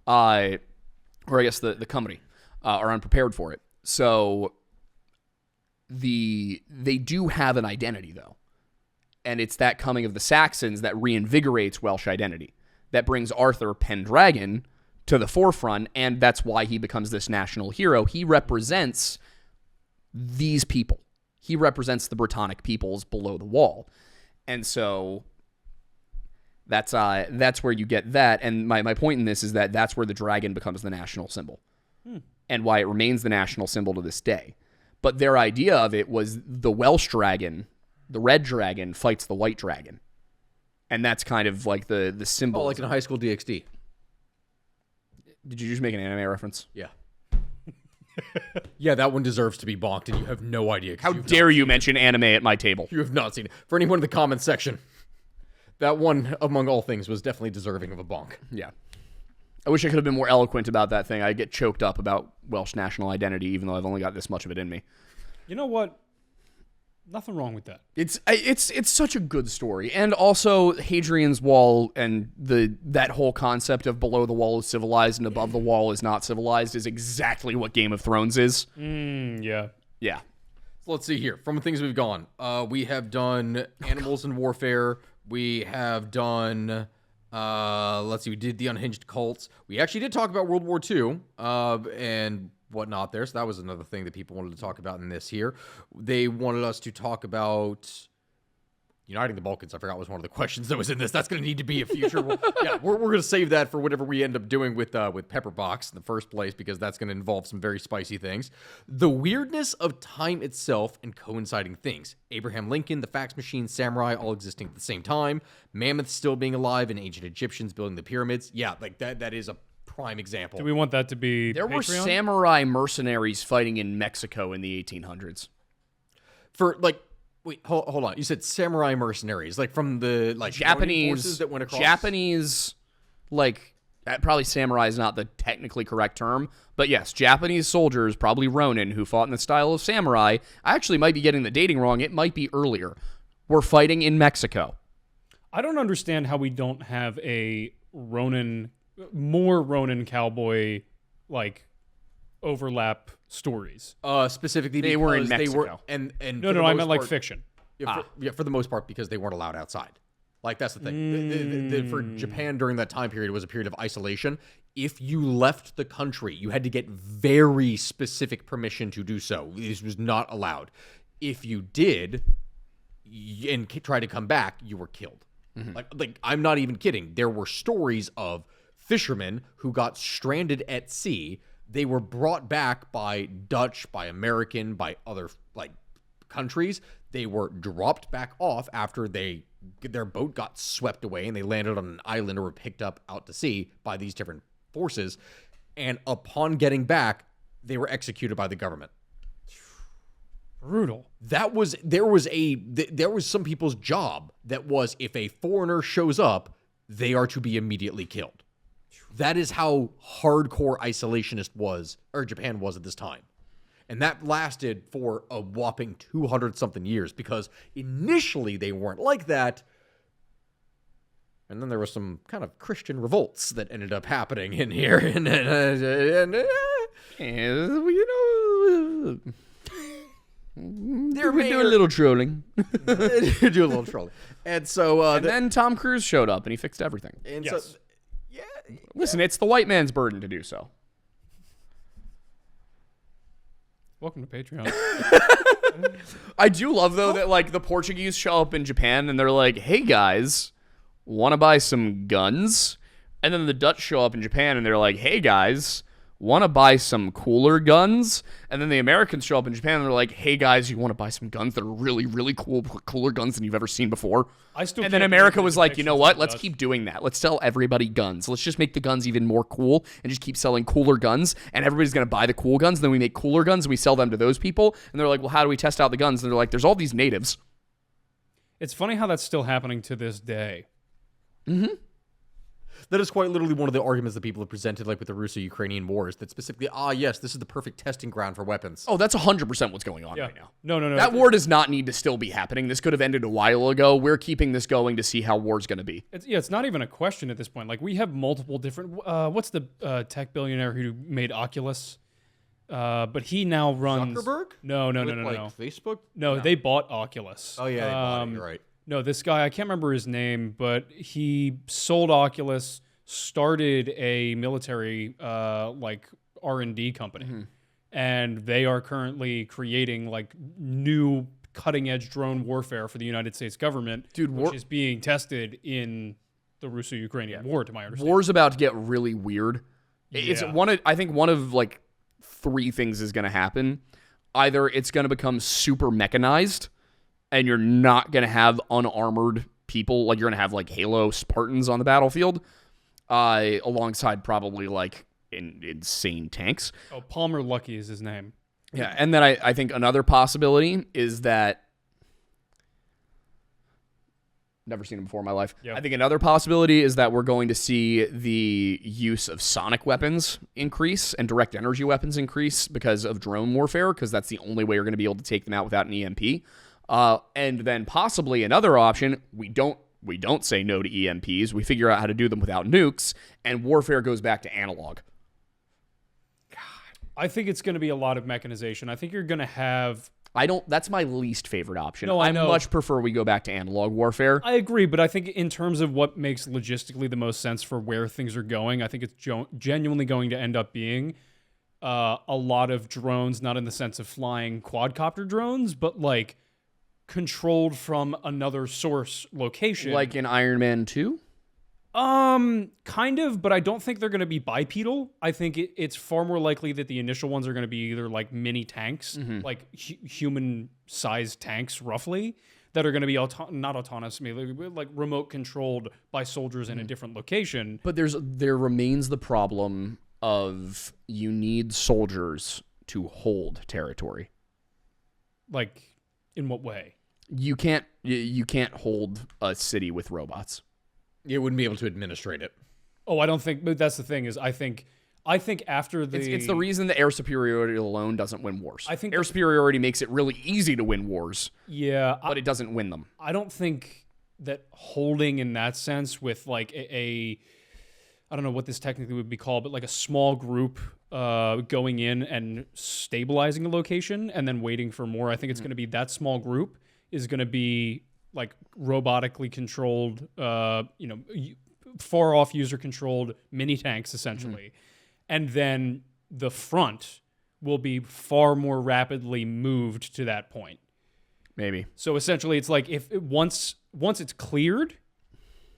Or I guess the Cymry are unprepared for it. So they do have an identity, though. And it's that coming of the Saxons that reinvigorates Welsh identity. That brings Arthur Pendragon to the forefront, and that's why he becomes this national hero. He represents these people. He represents the Brittonic peoples below the wall. And so that's where you get that. And my point in this is that that's where the dragon becomes the national symbol. And why it remains the national symbol to this day. But their idea of it was the Welsh dragon, the red dragon, fights the white dragon. And that's kind of like the symbol. Oh, like in High School DxD. Did you just make an anime reference? Yeah. Yeah, that one deserves to be bonked, and you have no idea. How dare you mention anime at my table? You have not seen it. For anyone in the comments section, that one, among all things, was definitely deserving of a bonk. Yeah. I wish I could have been more eloquent about that thing. I get choked up about Welsh national identity, even though I've only got this much of it in me. You know what? Nothing wrong with that. It's such a good story, and also Hadrian's Wall and that whole concept of below the wall is civilized and above the wall is not civilized is exactly what Game of Thrones is. Yeah. Yeah. So let's see here. From the things we've gone, we have done animals and warfare. We have done. Let's see. We did the unhinged cults. We actually did talk about World War II. And whatnot there. So that was another thing that people wanted to talk about in this here. They wanted us to talk about uniting the Balkans. I forgot was one of the questions that was in this. That's going to need to be a future. Yeah, we're going to save that for whatever we end up doing with Pepperbox in the first place, because that's going to involve some very spicy things. The weirdness of time itself and coinciding things. Abraham Lincoln, the fax machine, samurai all existing at the same time. Mammoths still being alive and ancient Egyptians building the pyramids. Yeah, like that is a prime example. Do we want that to be There Patreon? were samurai mercenaries fighting in Mexico in the 1800s. For like, wait, hold on. You said samurai mercenaries, like from the Japanese forces that went across. Japanese, probably samurai is not the technically correct term, but yes, Japanese soldiers, probably Ronin, who fought in the style of samurai. I actually might be getting the dating wrong. It might be earlier. Were fighting in Mexico. I don't understand how we don't have a more Ronin cowboy overlap stories. Specifically, they were in Mexico. and No, I meant like fiction. Yeah, for the most part, because they weren't allowed outside. Like, that's the thing. For Japan during that time period, it was a period of isolation. If you left the country, you had to get very specific permission to do so. This was not allowed. If you did and try to come back, you were killed. Like I'm not even kidding. There were stories of fishermen who got stranded at sea. They were brought back by Dutch, by American, by other countries. They were dropped back off after their boat got swept away and they landed on an island or were picked up out to sea by these different forces. And upon getting back, they were executed by the government. Brutal. There was some people's job that was, if a foreigner shows up, they are to be immediately killed. That is how hardcore isolationist Japan was at this time. And that lasted for a whopping 200-something years, because initially they weren't like that. And then there were some kind of Christian revolts that ended up happening in here. And we do a little trolling. Do a little trolling. And so... and then Tom Cruise showed up and he fixed everything. And yes. so... Listen, it's the white man's burden to do so. Welcome to Patreon. I do love, though, that, the Portuguese show up in Japan and they're like, hey, guys, want to buy some guns? And then the Dutch show up in Japan and they're like, hey, guys, want to buy some cooler guns? And then the Americans show up in Japan and they're like, hey, guys, you want to buy some guns that are really, really cool, cooler guns than you've ever seen before? And then America was like, you know what? Let's keep doing that. Let's sell everybody guns. Let's just make the guns even more cool and just keep selling cooler guns. And everybody's going to buy the cool guns. And then we make cooler guns and we sell them to those people. And they're like, well, how do we test out the guns? And they're like, there's all these natives. It's funny how that's still happening to this day. Mm-hmm. That is quite literally one of the arguments that people have presented, with the Russo-Ukrainian wars, that specifically, yes, this is the perfect testing ground for weapons. Oh, that's 100% what's going on right now. No. That war does not need to still be happening. This could have ended a while ago. We're keeping this going to see how war's going to be. It's not even a question at this point. We have multiple different... what's the tech billionaire who made Oculus? But he now runs... Zuckerberg? No. Facebook? No, they bought Oculus. Oh, yeah, they bought it. You're right. No, this guy, I can't remember his name, but he sold Oculus, started a military R&D company, and they are currently creating new cutting-edge drone warfare for the United States government, which is being tested in the Russo-Ukrainian war, to my understanding. War's about to get really weird. It's I think one of three things is going to happen. Either it's going to become super mechanized, and you're not going to have unarmored people. You're going to have Halo Spartans on the battlefield, alongside probably insane tanks. Oh, Palmer Luckey is his name. Yeah, and then I think another possibility is that... Never seen him before in my life. Yep. I think another possibility is that we're going to see the use of sonic weapons increase and direct energy weapons increase because of drone warfare, because that's the only way you're going to be able to take them out without an EMP. And then possibly another option, we don't say no to EMPs. We figure out how to do them without nukes, and warfare goes back to analog. I think it's going to be a lot of mechanization. I think you're going to have... That's my least favorite option. No, I much prefer we go back to analog warfare. I agree, but I think in terms of what makes logistically the most sense for where things are going, I think it's genuinely going to end up being a lot of drones, not in the sense of flying quadcopter drones, but controlled from another source location. Like in Iron Man 2? Kind of, but I don't think they're going to be bipedal. I think it's far more likely that the initial ones are going to be either mini tanks, human-sized tanks, roughly, that are going to be not autonomous, maybe remote controlled by soldiers in a different location. But there remains the problem of you need soldiers to hold territory. In what way? You can't hold a city with robots. You wouldn't be able to administrate it. Oh, I don't think. But that's the thing is, I think after the it's the reason that air superiority alone doesn't win wars. I think air superiority makes it really easy to win wars. Yeah, but it doesn't win them. I don't think that holding in that sense with I don't know what this technically would be called, but a small group going in and stabilizing a location and then waiting for more. I think it's going to be that small group is going to be like robotically controlled, far off user controlled mini tanks essentially, and then the front will be far more rapidly moved to that point. Maybe. So essentially, it's like if once it's cleared,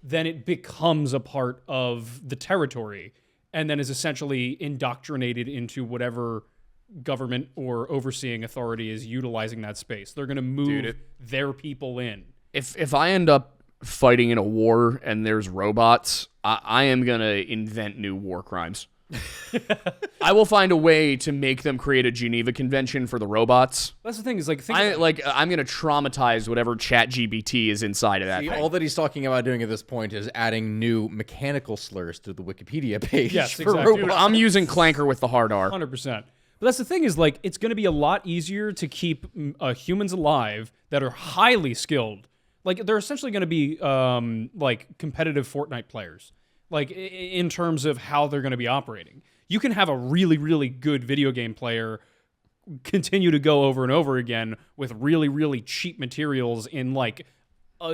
then it becomes a part of the territory, and then is essentially indoctrinated into whatever government or overseeing authority is utilizing that space. They're going to move their people in. If I end up fighting in a war and there's robots, I am going to invent new war crimes. I will find a way to make them create a Geneva Convention for the robots. That's the thing is like, I'm going to traumatize whatever ChatGPT is inside of that thing. All that he's talking about doing at this point is adding new mechanical slurs to the Wikipedia page. Yes, for exactly. robots. Dude, I'm using Clanker with the hard R. 100%. But that's the thing is like, it's going to be a lot easier to keep humans alive that are highly skilled. Like they're essentially going to be like competitive Fortnite players. Like in terms of how they're going to be operating. You can have a really, really good video game player continue to go over and over again with really, really cheap materials in like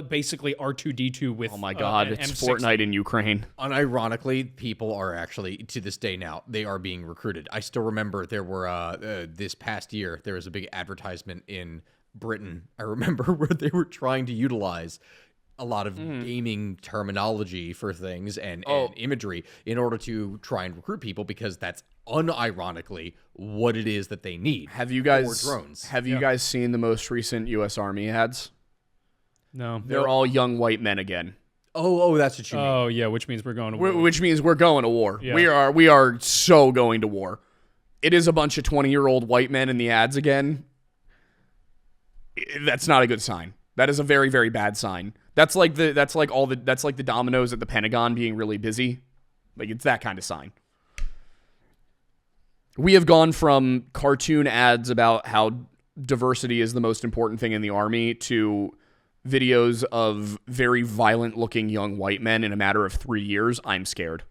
basically R2-D2 with Oh my God, an it's M60. Fortnite in Ukraine. Unironically, people are actually, to this day now, they are being recruited. I still remember there were, this past year, there was a big advertisement in Britain, I remember, where they were trying to utilize a lot of gaming terminology for things and imagery in order to try and recruit people, because that's unironically what it is that they need. Have you guys drones. Have you guys seen the most recent U.S. Army ads? No. They're all young white men again. Oh, that's what you mean. Oh, yeah, which means we're going to war. Which means we're going to war. Yeah. We are so going to war. It is a bunch of 20-year-old white men in the ads again. That's not a good sign. That is a very, very bad sign. That's like the dominoes at the Pentagon being really busy. Like it's that kind of sign. We have gone from cartoon ads about how diversity is the most important thing in the army to videos of very violent looking young white men in a matter of 3 years. I'm scared.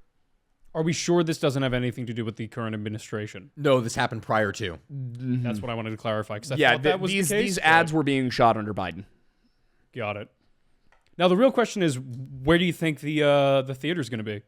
Are we sure this doesn't have anything to do with the current administration? No, this happened prior to. That's what I wanted to clarify. Cause I Yeah, thought that was these the case, these but- ads were being shot under Biden. Got it. Now the real question is, where do you think the theater's going to be?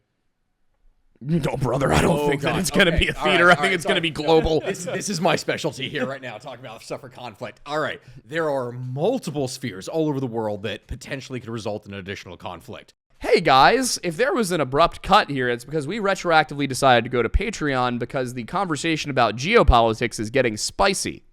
No, brother, I don't think that God. it's going to Okay. be a All theater. right, I think all it's right, going to be sorry. global. This is my specialty here right now, talking about suffer conflict. All right, there are multiple spheres all over the world that potentially could result in additional conflict. Hey guys, if there was an abrupt cut here, it's because we retroactively decided to go to Patreon because the conversation about geopolitics is getting spicy.